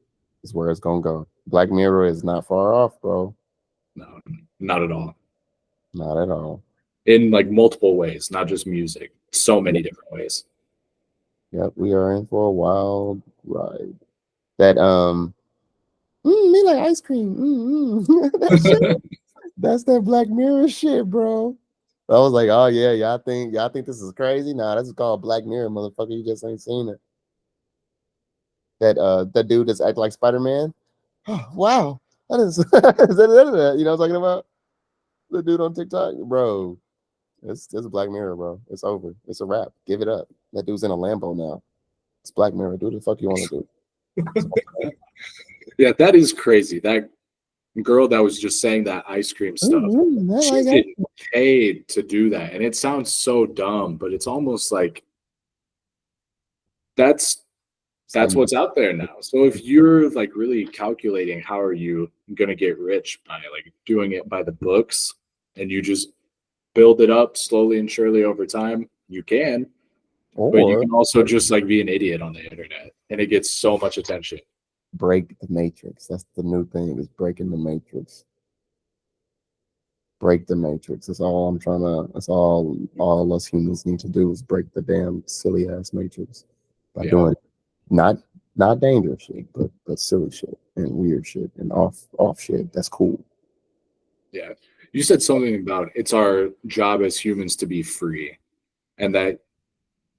is where it's gonna go. Black Mirror is not far off, bro. No, not at all. Not at all. In like multiple ways, not just music. So many different ways. Yep, we are in for a wild ride. That me like ice cream. That shit. That's that Black Mirror shit, bro. I was like, oh yeah, y'all think this is crazy? Nah, this is called Black Mirror, motherfucker. You just ain't seen it. That dude that's acting like Spider-Man. Oh, wow. That is, you know what I'm talking about? The dude on TikTok, bro. It's Black Mirror, bro. It's over. It's a wrap. Give it up. That dude's in a Lambo now. It's Black Mirror. Do the fuck you want to do. Yeah, that is crazy. That girl that was just saying that ice cream stuff, she's getting paid to do that. And it sounds so dumb, but it's almost like that's what's out there now. So if you're like really calculating how are you going to get rich by like doing it by the books and you just build it up slowly and surely over time, you can. But you can also just like be an idiot on the internet and it gets so much attention. Break the matrix. That's the new thing, is breaking the matrix. Break the matrix. That's all I'm trying to, that's all us humans need to do, is break the damn silly ass matrix by doing not dangerous shit, but silly shit and weird shit and off shit. That's cool. Yeah. You said something about it's our job as humans to be free, and that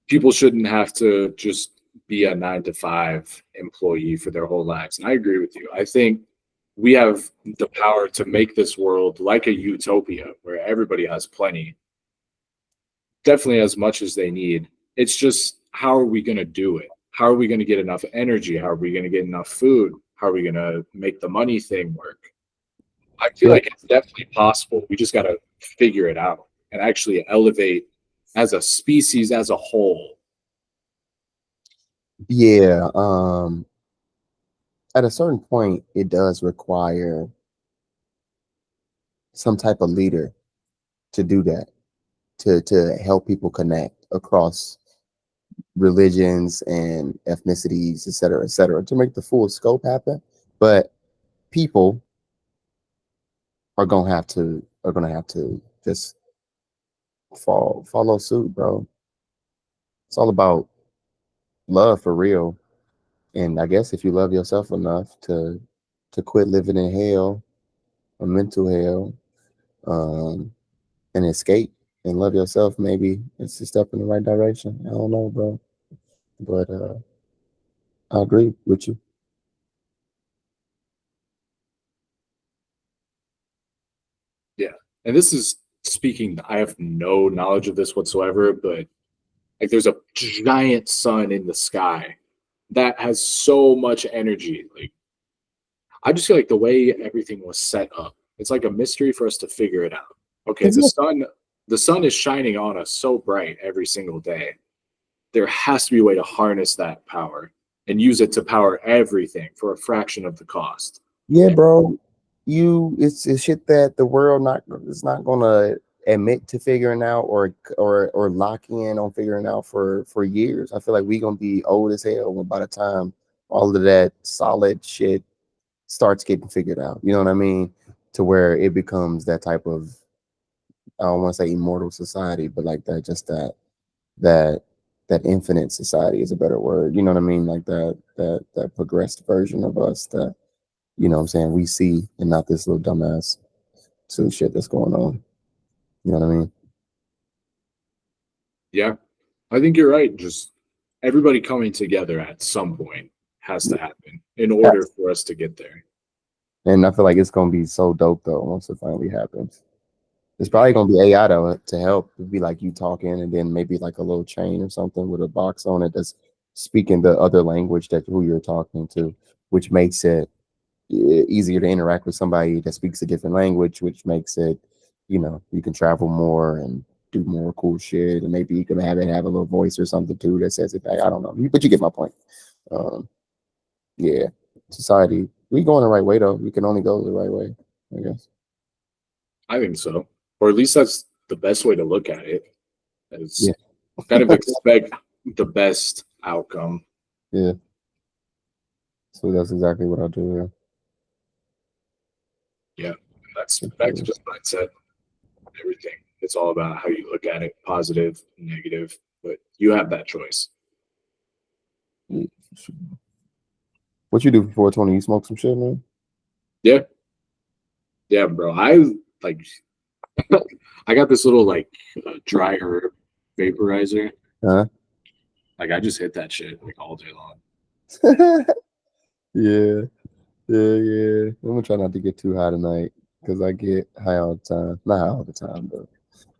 people shouldn't have to just be a 9-to-5 employee for their whole lives. And I agree with you. I think we have the power to make this world like a utopia where everybody has plenty, definitely as much as they need. It's just, how are we going to do it? How are we going to get enough energy? How are we going to get enough food? How are we going to make the money thing work? I feel like it's definitely possible. We just got to figure it out and actually elevate as a species as a whole. Yeah. At a certain point, it does require some type of leader to do that, to help people connect across religions and ethnicities, et cetera, to make the full scope happen. But people are gonna have to just follow suit, bro. It's all about love for real. And I guess if you love yourself enough to quit living in hell, a mental hell, and escape and love yourself, maybe it's a step in the right direction. I don't know, bro. But I agree with you. and this is speaking, I have no knowledge of this whatsoever, but like there's a giant sun in the sky that has so much energy. Like I just feel like the way everything was set up, it's like a mystery for us to figure it out. Okay, the sun is shining on us so bright every single day. There has to be a way to harness that power and use it to power everything for a fraction of the cost. Yeah, bro. It's shit that the world is not gonna admit to figuring out or lock in on figuring out for years. I feel like we gonna be old as hell by the time all of that solid shit starts getting figured out. You know what I mean? To where it becomes that type of, I don't want to say immortal society, but like that, just that that infinite society is a better word. You know what I mean? Like that progressed version of us that, you know what I'm saying, we see, and not this little dumbass silly shit that's going on. You know what I mean? Yeah, I think you're right. Just everybody coming together at some point has to happen in order for us to get there. And I feel like it's gonna be so dope though once it finally happens. It's probably gonna be AI though to help. It'd be like you talking, and then maybe like a little chain or something with a box on it that's speaking the other language that who you're talking to, which makes it easier to interact with somebody that speaks a different language, which makes it, you know, you can travel more and do more cool shit, and maybe you can have a little voice or something too that says it back. I don't know, but you get my point. Yeah, society, we going the right way though. We can only go the right way, I guess. I think so, or at least that's the best way to look at it. Is Yeah. kind of expect the best outcome. Yeah. So that's exactly what I'll do here. Yeah, that's back to just mindset. Everything. It's all about how you look at it, positive, negative, but you have that choice. Yeah, for sure. What you do for 420? You smoke some shit, man? Yeah. Yeah, bro. I like I got this little like dry herb vaporizer. Huh? Like I just hit that shit like all day long. Yeah. I'm gonna try not to get too high tonight because I get high all the time. Not high all the time, but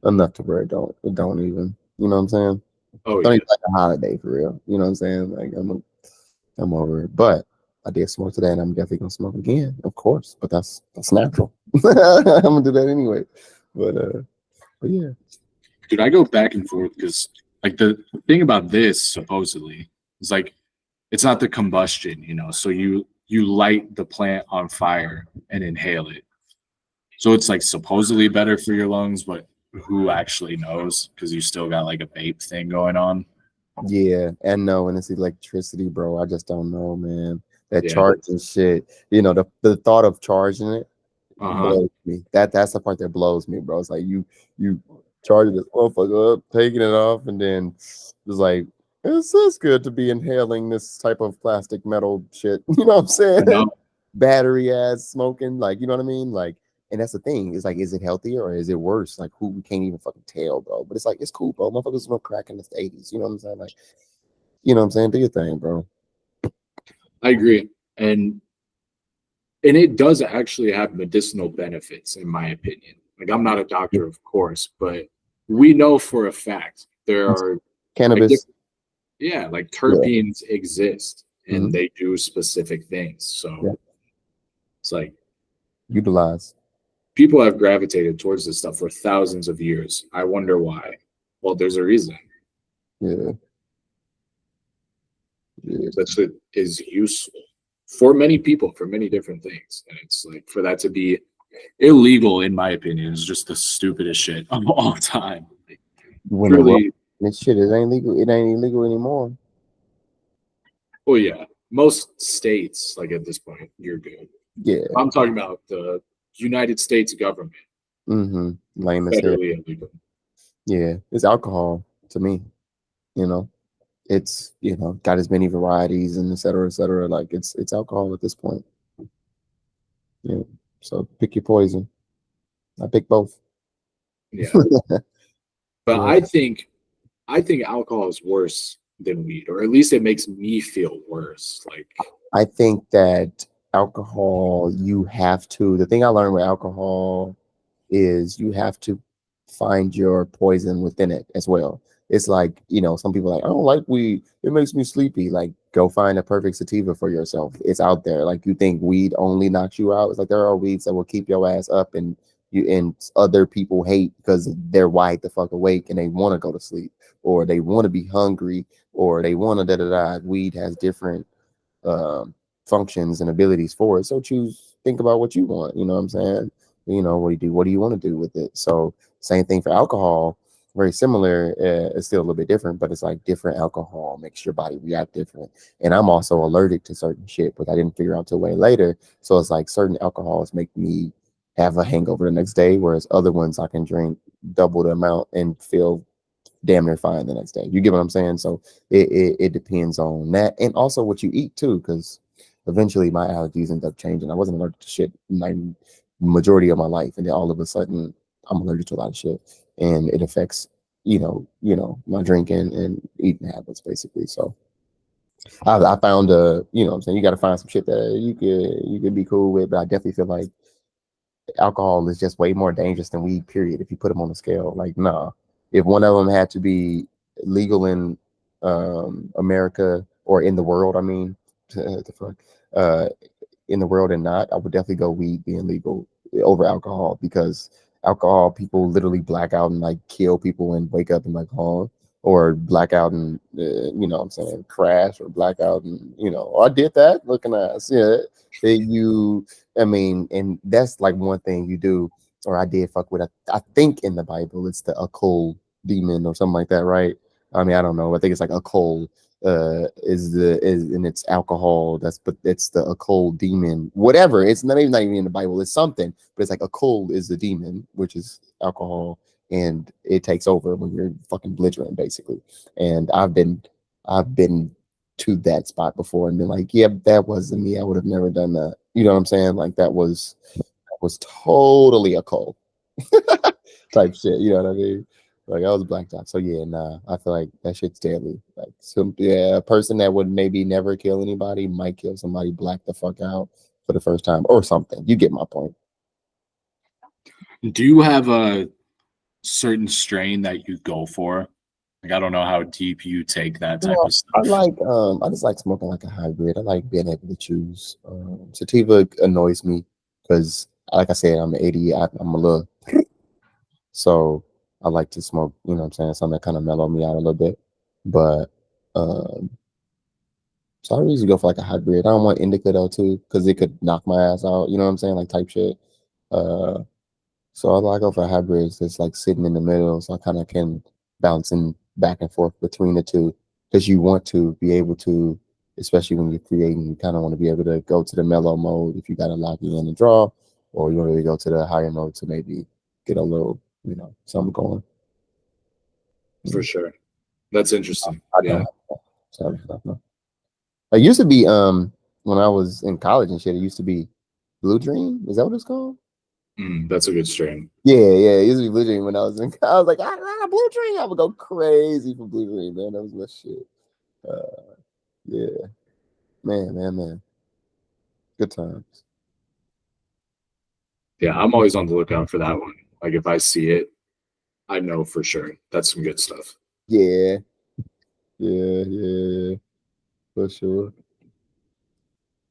enough to where it don't even. You know what I'm saying? Oh Don't yeah. even like a holiday for real. You know what I'm saying? Like I'm over it. But I did smoke today, and I'm definitely gonna smoke again, of course. But that's natural. I'm gonna do that anyway. But yeah. Dude, I go back and forth because like the thing about this supposedly is like it's not the combustion, you know. So you light the plant on fire and inhale it. So it's like supposedly better for your lungs, but who actually knows? Because you still got like a vape thing going on. Yeah, and no, and it's electricity, bro. I just don't know, man. That Yeah. charging shit, you know, the thought of charging it Uh-huh. blows me. That's the part that blows me, bro. It's like you charging this motherfucker up, taking it off, and then it's like it's just good to be inhaling this type of plastic metal shit. You know what I'm saying? Battery ass smoking, like, you know what I mean? Like, and that's the thing. It's like, is it healthier or is it worse? Like, who we can't even fucking tell, bro. But it's like, it's cool, bro. Motherfuckers smoke crack in the 80s. You know what I'm saying? Like, you know what I'm saying? Do your thing, bro. I agree. And it does actually have medicinal benefits, in my opinion. Like I'm not a doctor, of course, but we know for a fact there are Cannabis. Like, like terpenes exist and Mhm. they do specific things. So it's like Utilize. people have gravitated towards this stuff for thousands of years. I wonder why. Well, there's a reason. Yeah. That shit is useful for many people for many different things. And it's like for that to be illegal, in my opinion, is just the stupidest shit of all time. Like, truly, this shit, it ain't legal. It ain't illegal anymore. oh yeah, most states, like at this point, you're good. Yeah. I'm talking about the United States government. Mm-hmm. Lame as hell. Federally illegal. Yeah, it's alcohol to me. You know, it's, you know, got as many varieties and et cetera, et cetera. Like it's alcohol at this point. Yeah. So pick your poison. I pick both. Yeah. But Yeah. I think alcohol is worse than weed, or at least it makes me feel worse. Like I think that alcohol, you have to. The thing I learned with alcohol is you have to find your poison within it as well. It's like, some people are like, I don't like weed. It makes me sleepy. Like, go find a perfect sativa for yourself. It's out there. Like, you think weed only knocks you out. It's like there are weeds that will keep your ass up, and other people hate because they're wide the fuck awake and they want to go to sleep, or they want to be hungry, or they want to da da da. Weed has different um, functions and abilities for it. So think about what you want. You know what I'm saying? What do you do? What do you want to do with it? So same thing for alcohol. Very similar. It's still a little bit different, but it's like different alcohol makes your body react different. And I'm also allergic to certain shit, but I didn't figure out till way later. So it's like certain alcohols make me have a hangover the next day, whereas other ones I can drink double the amount and feel damn near fine the next day. You get what I'm saying? So it depends on that, and also what you eat too, because eventually my allergies end up changing. I wasn't allergic to shit my majority of my life, and then all of a sudden I'm allergic to a lot of shit, and it affects my drinking and eating habits basically. So I found what I'm saying, you got to find some shit that you could be cool with, but I definitely feel like alcohol is just way more dangerous than weed, period. If you put them on a scale, like, nah, if one of them had to be legal in America or in the world, I mean, the fuck, uh, in the world and not, I would definitely go weed being legal over alcohol, because alcohol, people literally black out and like kill people and wake up and like, oh, or black out and what I'm saying, crash, or black out and oh, I did that, looking at yeah, that you, I mean, and that's like one thing you do, or I did fuck with. I think in the Bible it's the occult demon or something like that, right? I mean, I don't know. I think it's like occult is and it's alcohol. But it's the occult demon. Whatever. It's not even in the Bible. It's something, but it's like occult is the demon, which is alcohol, and it takes over when you're fucking belligerent, basically. And I've been to that spot before and been like, yeah, that wasn't me. I would have never done that. You know what I'm saying? Like that was totally a cult type shit. You know what I mean? Like I was blacked out. So yeah, nah, I feel like that shit's deadly. Like a person that would maybe never kill anybody might kill somebody, black the fuck out for the first time or something. You get my point. Do you have a certain strain that you go for? Like, I don't know how deep you take that type of I stuff. like I just like smoking like a hybrid. I like being able to choose. Sativa annoys me because, like I said, I'm 80. I'm a little, so I like to smoke. You know what I'm saying, something that kind of mellow me out a little bit. But um, so I usually go for like a hybrid. I don't want indica though too, because it could knock my ass out. You know what I'm saying, like type shit. Uh, So I like go for hybrids that's like sitting in the middle, so I kind of can bouncing back and forth between the two, because you want to be able to, especially when you're creating, you kind of want to be able to go to the mellow mode if you got to lock in and draw, or you want to go to the higher mode to maybe get a little, something going. For sure. That's interesting. I don't Yeah. have that. Sorry, no. It used to be when I was in college and shit. It used to be Blue Dream. Is that what it's called? That's a good strain. Yeah, it used to be Blue Dream when I was in. I was like, Blue Dream. I would go crazy for Blue Dream, man. That was my shit. Yeah, man. Good times. Yeah, I'm always on the lookout for that one. Like if I see it, I know for sure that's some good stuff. Yeah, yeah, for sure.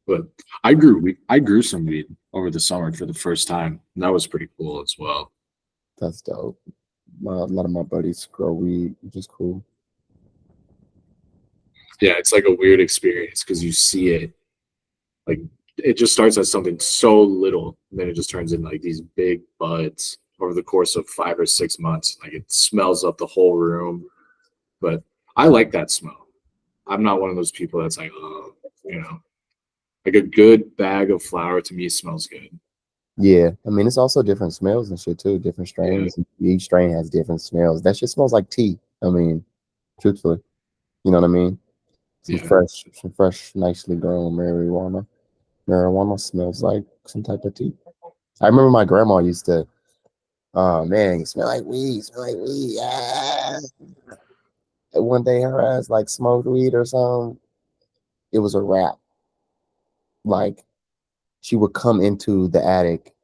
But I grew some weed over the summer for the first time. And that was pretty cool as well. That's dope. A lot of my buddies grow weed, which is cool. Yeah, it's like a weird experience because you see it, like it just starts as something so little, and then it just turns into like these big buds over the course of 5 or 6 months. Like it smells up the whole room. But I like that smell. I'm not one of those people that's like, oh, like a good bag of flour to me smells good. Yeah, I mean, it's also different smells and shit too. Different Yeah, strains. Each strain has different smells. That shit smells like tea. I mean, truthfully, you know what I mean? yeah. Some fresh, nicely grown marijuana. Marijuana smells like some type of tea. I remember my grandma used to, oh man, you smell like weed, smell like weed. Yeah. One day her ass like smoked weed or something. It was a wrap. Like she would come into the attic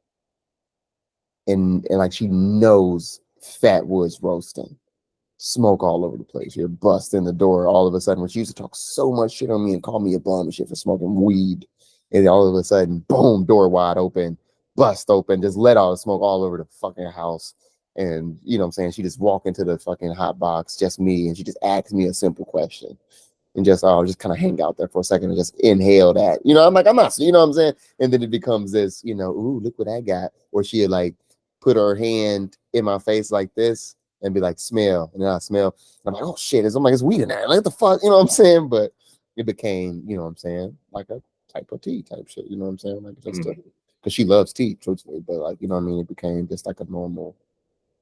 and like she knows fat woods roasting, smoke all over the place. You're busting the door all of a sudden, when she used to talk so much shit on me and call me a bum and shit for smoking weed. And all of a sudden, boom, door wide open, bust open, just let all the smoke all over the fucking house. And you know what I'm saying? She just walk into the fucking hot box, just me, and she just asks me a simple question. And just just kind of hang out there for a second and just inhale that. You know, I'm like, I'm not, you know what I'm saying? And then it becomes this, you know, ooh, look what I got. Or she'd like put her hand in my face like this and be like, smell. And then I smell. I'm like, oh shit. I'm like, it's weed in there. Like, what the fuck? You know what I'm saying? But it became, you know what I'm saying, like a type of tea type shit. You know what I'm saying? Like just because she loves tea, truthfully. But like, you know what I mean? It became just like a normal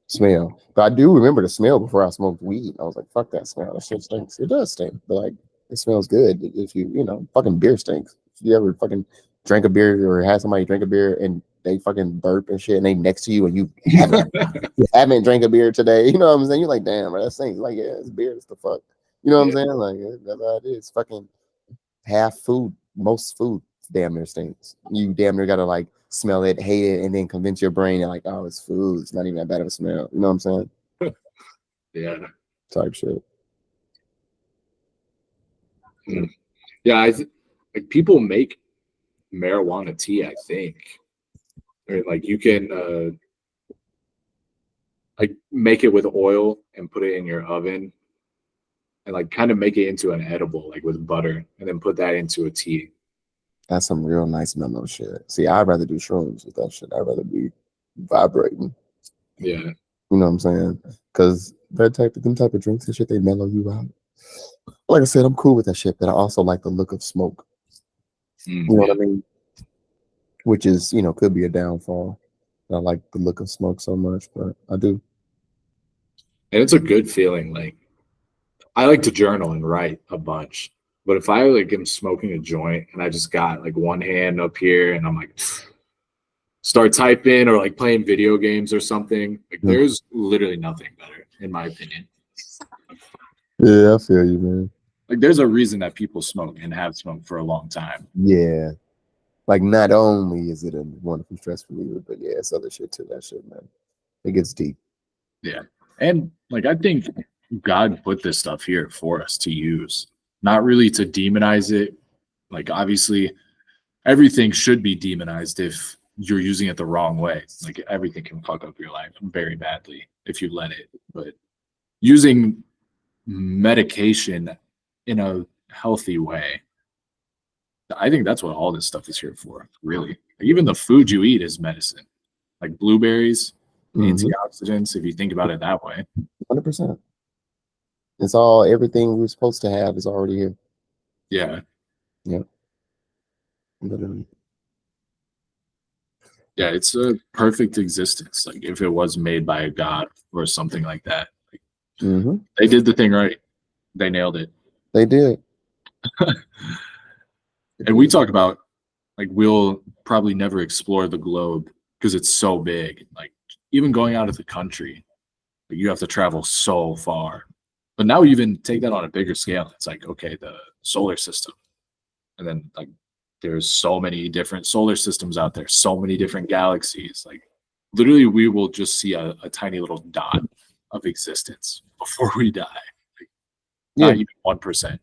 smell. But I do remember the smell before I smoked weed. I was like, fuck that smell. That shit stinks. It does stink. But like, it smells good if you know, fucking beer stinks. If you ever fucking drank a beer or had somebody drink a beer and they fucking burp and shit and they next to you and you haven't drank a beer today, you know what I'm saying? You're like, damn, bro, that stinks. Like, yeah, it's beer. It's the fuck. You know what I'm saying? Like, that's how it is. Fucking half food, most food damn near stinks. You damn near gotta like smell it, hate it, and then convince your brain that like, oh, it's food. It's not even that bad of a smell. You know what I'm saying? Yeah. Type shit. Yeah, like people make marijuana tea, I think. Or like you can like make it with oil and put it in your oven and like kind of make it into an edible, like with butter, and then put that into a tea. That's some real nice mellow shit. See, I'd rather do shrooms with that shit. I'd rather be vibrating. Yeah. You know what I'm saying? Because them type of drinks and shit, they mellow you out. Like I said, I'm cool with that shit, but I also like the look of smoke. You know what I mean? Which is, you know, could be a downfall. I like the look of smoke so much, but I do. And it's a good feeling. Like I like to journal and write a bunch. But if I like am smoking a joint and I just got like one hand up here and I'm like start typing or like playing video games or something, like there's literally nothing better, in my opinion. Yeah, I feel you, man. Like there's a reason that people smoke and have smoked for a long time. Yeah. Like not only is it a wonderful stress reliever, but yeah, it's other shit too. That shit, man. It gets deep. Yeah. And like I think God put this stuff here for us to use, not really to demonize it. Like obviously everything should be demonized if you're using it the wrong way. Like everything can fuck up your life very badly if you let it. But using medication in a healthy way, I think that's what all this stuff is here for, really. Even the food you eat is medicine. Like blueberries, antioxidants, if you think about it that way. 100%. It's all, everything we're supposed to have is already here. Yeah. Yep. Literally. Yeah, it's a perfect existence. Like if it was made by a god or something like that. Like, they did the thing right. They nailed it. They did. And we talk about like we'll probably never explore the globe because it's so big. Like even going out of the country, like, you have to travel so far. But now even take that on a bigger scale. It's like, okay, the solar system. And then like there's so many different solar systems out there, so many different galaxies. Like literally we will just see a tiny little dot of existence before we die. Like, not even 1%.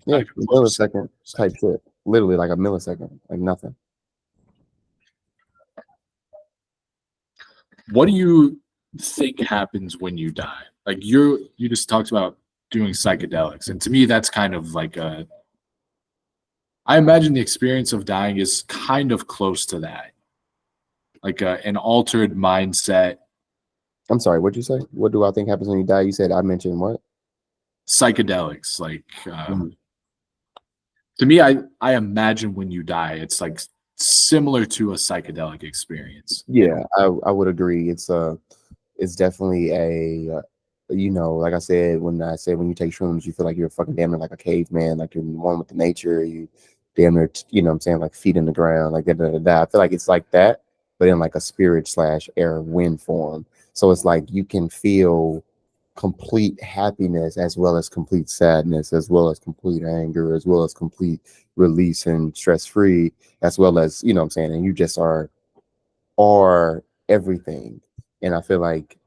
Yeah, millisecond type shit. Literally like a millisecond, like nothing. What do you think happens when you die? Like you just talked about doing psychedelics, and to me that's kind of like I imagine the experience of dying is kind of close to that, like an altered mindset. I'm sorry, what'd you say? What do I think happens when you die? You said I mentioned what? Psychedelics. Like to me, I imagine when you die, it's like similar to a psychedelic experience. Yeah, I would agree. It's definitely a you know, like I said, when you take shrooms, you feel like you're fucking damn near like a caveman, like you're one with the nature. You damn near, you know what I'm saying, like feet in the ground, like da. I feel like it's like that, but in like a spirit / air wind form. So it's like you can feel complete happiness as well as complete sadness, as well as complete anger, as well as complete release and stress-free, as well as, you know what I'm saying, and you just are everything. And I feel like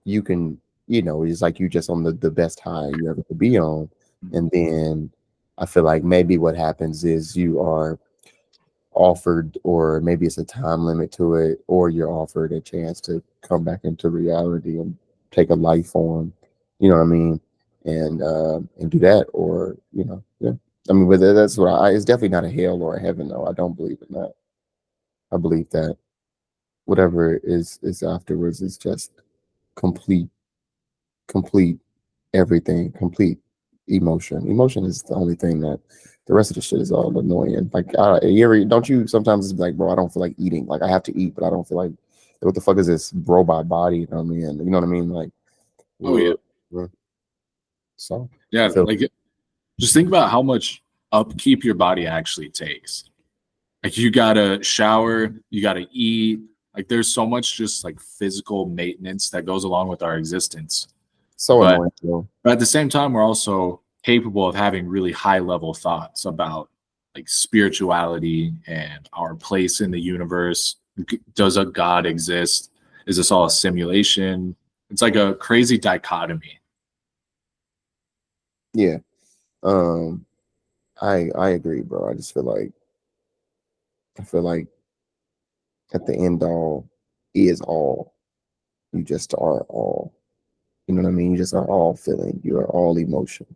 you can, it's like you just on the best high you ever could be on. And then I feel like maybe what happens is you are offered, or maybe it's a time limit to it, or you're offered a chance to come back into reality and take a life form, you know what I mean? And do that, or, yeah. I mean, but that's what it's definitely not a hell or a heaven, though. I don't believe in that. I believe that whatever is afterwards is just complete, complete everything, complete emotion. Emotion is the only thing that the rest of the shit is all annoying. Like, don't you sometimes it's like, bro, I don't feel like eating. Like, I have to eat, but I don't feel like, what the fuck is this robot body? You know what I mean? You know what I mean? Like, Oh yeah. So Yeah, like just think about how much upkeep your body actually takes. Like you gotta shower, you gotta eat. Like there's so much just like physical maintenance that goes along with our existence. so But annoying, bro. at the same time, we're also capable of having really high level thoughts about like spirituality and our place in the universe. Does a God exist? Is this all a simulation? It's like a crazy dichotomy. Yeah. I agree, bro. I feel like at the end all is all. You just are all. You know what I mean? You just are all feeling. You are all emotion.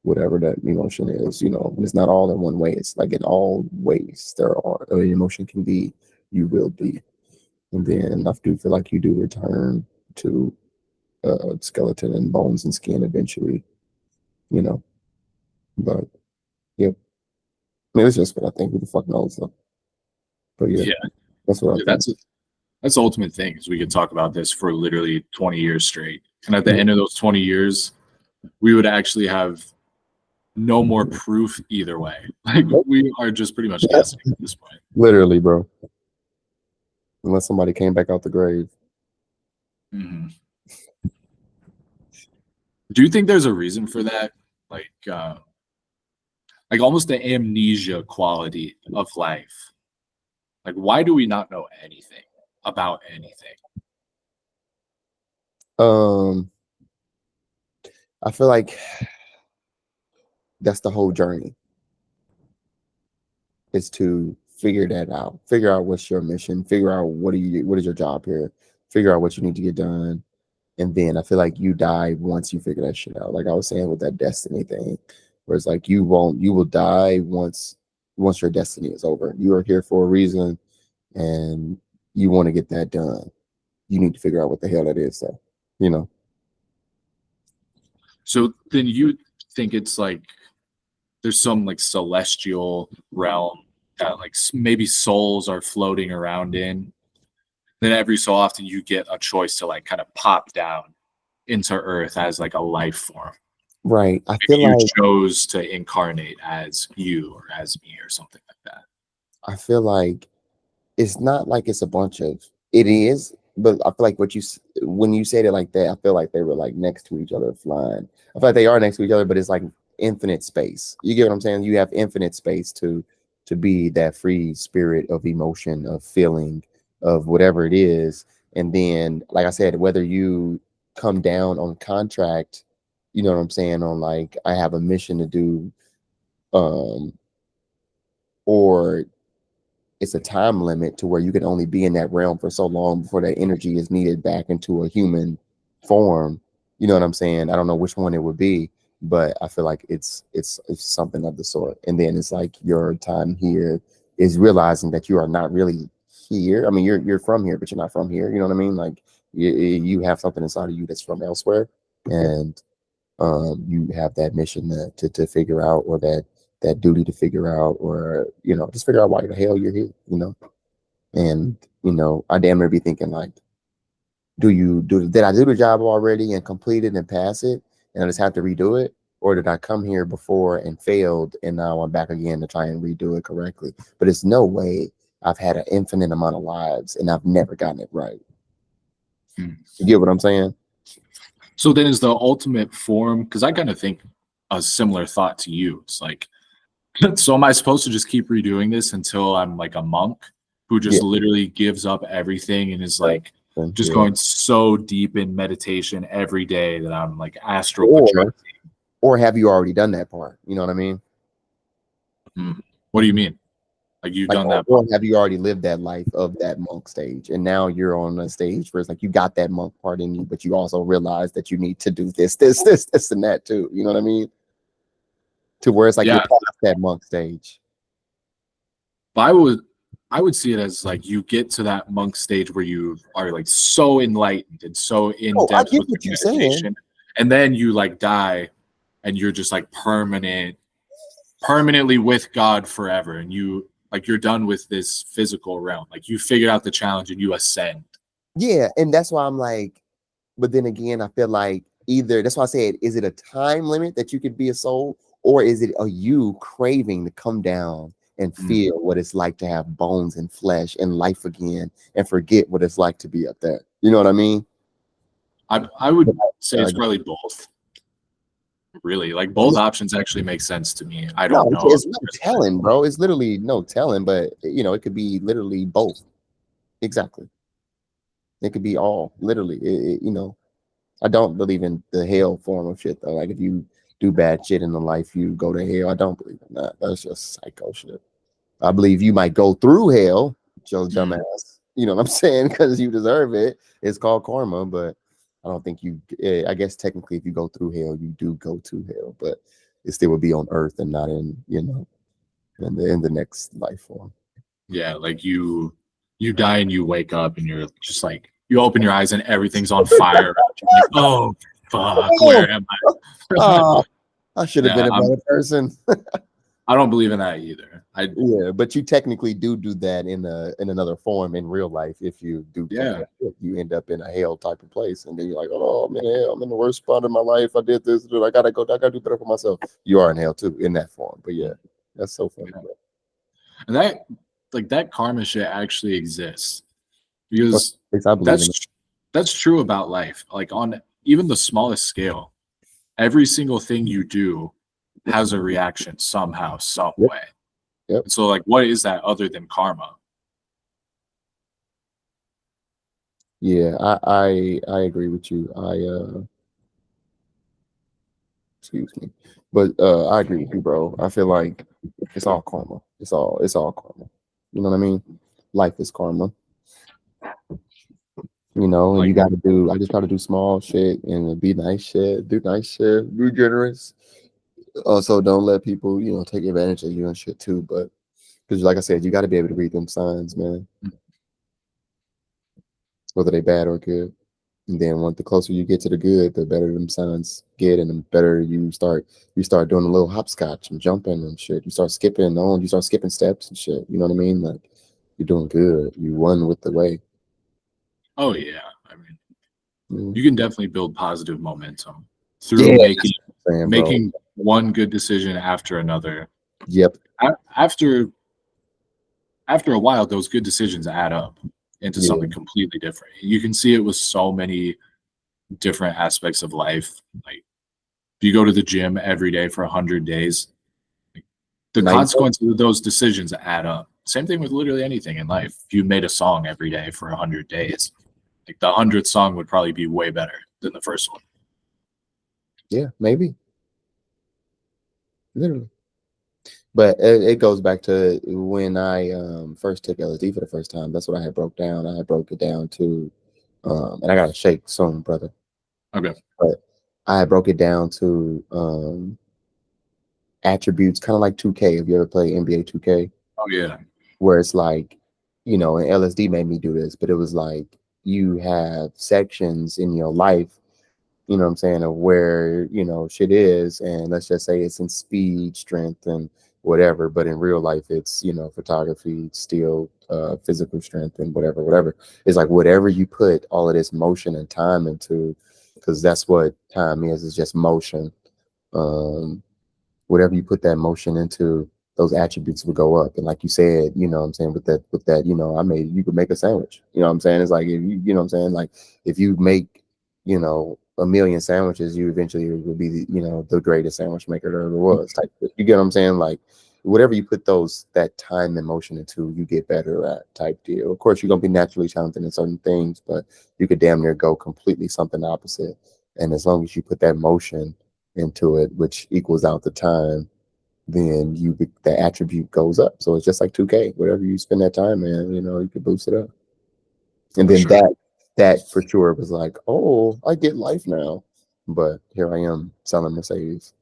Whatever that emotion is, it's not all in one way. It's like in all ways there are emotion can be, you will be. And then I do feel like you do return to skeleton and bones and skin eventually, you know. But yeah, I mean, it's just what I think. Who the fuck knows though? But yeah, Yeah, that's what I think. that's the ultimate thing is we could talk about this for literally 20 years straight. And at the end of those 20 years, we would actually have no more proof either way. Like we are just pretty much guessing at this point. Literally, bro. Unless somebody came back out the grave. Mm-hmm. Do you think there's a reason for that? Like almost the amnesia quality of life. Like, why do we not know anything about anything? I feel like that's the whole journey, is to figure that out. Figure out what's your mission. Figure out what is your job here. Figure out what you need to get done. And then I feel like you die once you figure that shit out. Like I was saying with that destiny thing, where it's like you will die once your destiny is over. You are here for a reason, and you want to get that done. You need to figure out what the hell that is, though. So then you think it's like there's some like celestial realm that like maybe souls are floating around in. Then every so often you get a choice to like kind of pop down into Earth as like a life form. Right. I Maybe feel you like chose to incarnate as you or as me or something like that. I feel like it's not like it's a bunch of, it is, but I feel like when you said it like that, I feel like they were like next to each other flying. I feel like they are next to each other, but it's like infinite space. You get what I'm saying? You have infinite space to be that free spirit of emotion, of feeling, of whatever it is. And then, like I said, whether you come down on contract, you know what I'm saying, on like I have a mission to do, or it's a time limit to where you can only be in that realm for so long before that energy is needed back into a human form. You know what I'm saying? I don't know which one it would be, but I feel like it's something of the sort. And then it's like your time here is realizing that you are not really here. I mean, you're from here, but you're not from here. You know what I mean? Like you have something inside of you that's from elsewhere, and you have that mission to figure out, or that duty to figure out, or just figure out why the hell you're here. And I damn near be thinking like, did I do the job already and complete it and pass it, and I just have to redo it, or did I come here before and failed and now I'm back again to try and redo it correctly? But it's no way I've had an infinite amount of lives and I've never gotten it right. You get what I'm saying? So then is the ultimate form, because I kind of think a similar thought to you. It's like, so am I supposed to just keep redoing this until I'm like a monk who just literally gives up everything and is like, something. Just Yeah. going so deep in meditation every day that I'm like astral Or, projecting. or have you already done that part? You know what I mean? What do you mean? Like you've Like, done that or part? have you already lived that life of that monk stage, and now you're on a stage where it's like you got that monk part in you, but you also realize that you need to do this, and that too. You know what I mean? To where it's like you're Yeah, past that monk stage. but I would see it as like you get to that monk stage where you are like so enlightened and so in Oh, I depth get with what your you're saying. meditation, and then you like die, and you're just like permanently with God forever, and you like you're done with this physical realm. Like you figured out the challenge and you ascend. Yeah, and that's why I'm like, but then again, I feel like either that's why I said, is it a time limit that you could be a soul, or is it a you craving to come down and feel what it's like to have bones and flesh and life again and forget what it's like to be up there? You know what I mean? I would say it's Uh, probably both. Really, like both options actually make sense to me. I don't no, know. it's no telling, bro. It's literally no telling, but you know, it could be literally both. Exactly. It could be all literally. You know, I don't believe in the hell form of shit though. Like if you do bad shit in the life, you go to hell. I don't believe in that. That's just psycho shit. I believe you might go through hell, Joe dumbass. You know what I'm saying? Because you deserve it. It's called karma, but I don't think you. I guess technically, if you go through hell, you do go to hell, but it still would be on Earth and not in in the next life form. Yeah, like you die and you wake up and you're just like you open your eyes and everything's on fire around you. Like, oh fuck, where am I? Oh, I should have Yeah, been a better person. I don't believe in that either. Yeah, but you technically do that in another form in real life. If you do, you end up in a hell type of place, and then you're like, oh man, hell, I'm in the worst spot of my life. I did this. I gotta do better for myself. You are in hell too in that form. But yeah, that's so funny. Yeah. And that karma shit actually exists because I believe in it. that's true about life. Like on even the smallest scale, every single thing you do has a reaction somehow, some way. Yep. So like, what is that other than karma? Yeah, I agree with you. Excuse me, but I agree with you, bro. I feel like it's all karma. It's all karma. You know what I mean? Life is karma. You know, and Like, you got to do. I just try to do small shit and be nice shit, do nice shit, be generous. Also, don't let people, take advantage of you and shit too. But because, like I said, you got to be able to read them signs, man, whether they bad or good. And then, the closer you get to the good, the better them signs get, and the better you start. You start doing a little hopscotch and jumping and shit. You start skipping on. You start skipping steps and shit. You know what I mean? Like you're doing good. You won with the way. oh yeah, I mean, Mm. you can definitely build positive momentum through Saying, making one good decision after another. Yep. After a while, those good decisions add up into something completely different. You can see it with so many different aspects of life. Like if you go to the gym every day for 100 days, the consequences of those decisions add up. Same thing with literally anything in life. If you made a song every day for 100 days, like the 100th song would probably be way better than the first one. Yeah, maybe. Literally. But it goes back to when I first took LSD for the first time. That's what I had broke down. I had broke it down to, and I got to shake soon, brother. Okay. But I had broke it down to attributes, kind of like 2K. If you ever play NBA 2K? Oh yeah. Where it's like, and LSD made me do this, but it was like you have sections in your life, you know what I'm saying, of where, shit is. And let's just say it's in speed, strength, and whatever. But in real life, it's, photography, steel, physical strength, and whatever. It's like whatever you put all of this motion and time into, because that's what time is just motion. Whatever you put that motion into, those attributes will go up. And like you said, you know what I'm saying, with that, you could make a sandwich. You know what I'm saying? It's like, if you know what I'm saying? Like if you make, 1,000,000 sandwiches, you eventually will be the greatest sandwich maker there ever was. Type, you get what I'm saying? Like whatever you put that time and motion into, you get better at type deal. Of course, you're gonna be naturally talented in certain things, but you could damn near go completely something opposite. And as long as you put that motion into it, which equals out the time, then the attribute goes up. So it's just like 2K. Whatever you spend that time in, you could boost it up. And For then sure. that for sure was like, oh, I get life now. But here I am selling Mercedes.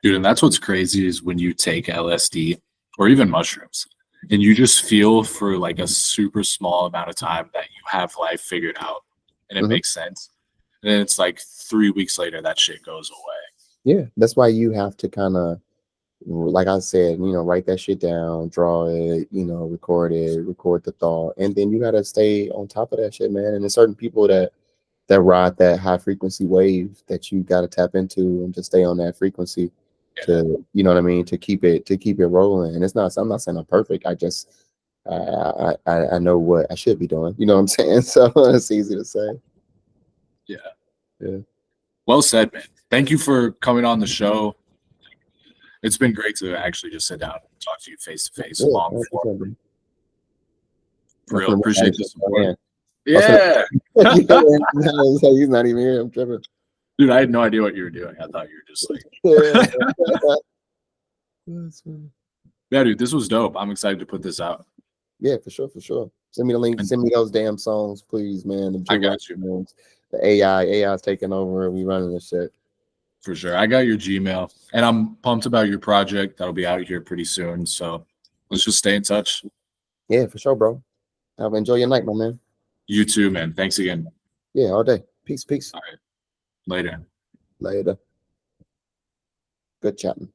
Dude, and that's what's crazy is when you take LSD or even mushrooms and you just feel for like a super small amount of time that you have life figured out and it makes sense. And then it's like 3 weeks later, that shit goes away. Yeah, that's why you have to kind of, like I said, write that shit down, draw it, record the thought, and then you got to stay on top of that shit, man. And there's certain people that ride that high frequency wave that you got to tap into and just stay on that frequency to, you know what I mean, to keep it rolling. And I'm not saying I'm perfect. I just I know what I should be doing. You know what I'm saying? So it's easy to say. Yeah. Well said, man. Thank you for coming on the show. It's been great to actually just sit down and talk to you face to face. Long form. For real. Appreciate the support. Yeah. He's not even here. I'm tripping. Dude, I had no idea what you were doing. I thought you were just like. Yeah, dude, this was dope. I'm excited to put this out. Yeah, for sure. Send me the link. Send me those damn songs, please, man. I got you. The AI's taking over. We running this shit. For sure. I got your Gmail, and I'm pumped about your project. That'll be out here pretty soon. So let's just stay in touch. Yeah, for sure, bro. Enjoy your night, my man. You too, man. Thanks again. Yeah, all day. Peace. All right. Later. Good chatting.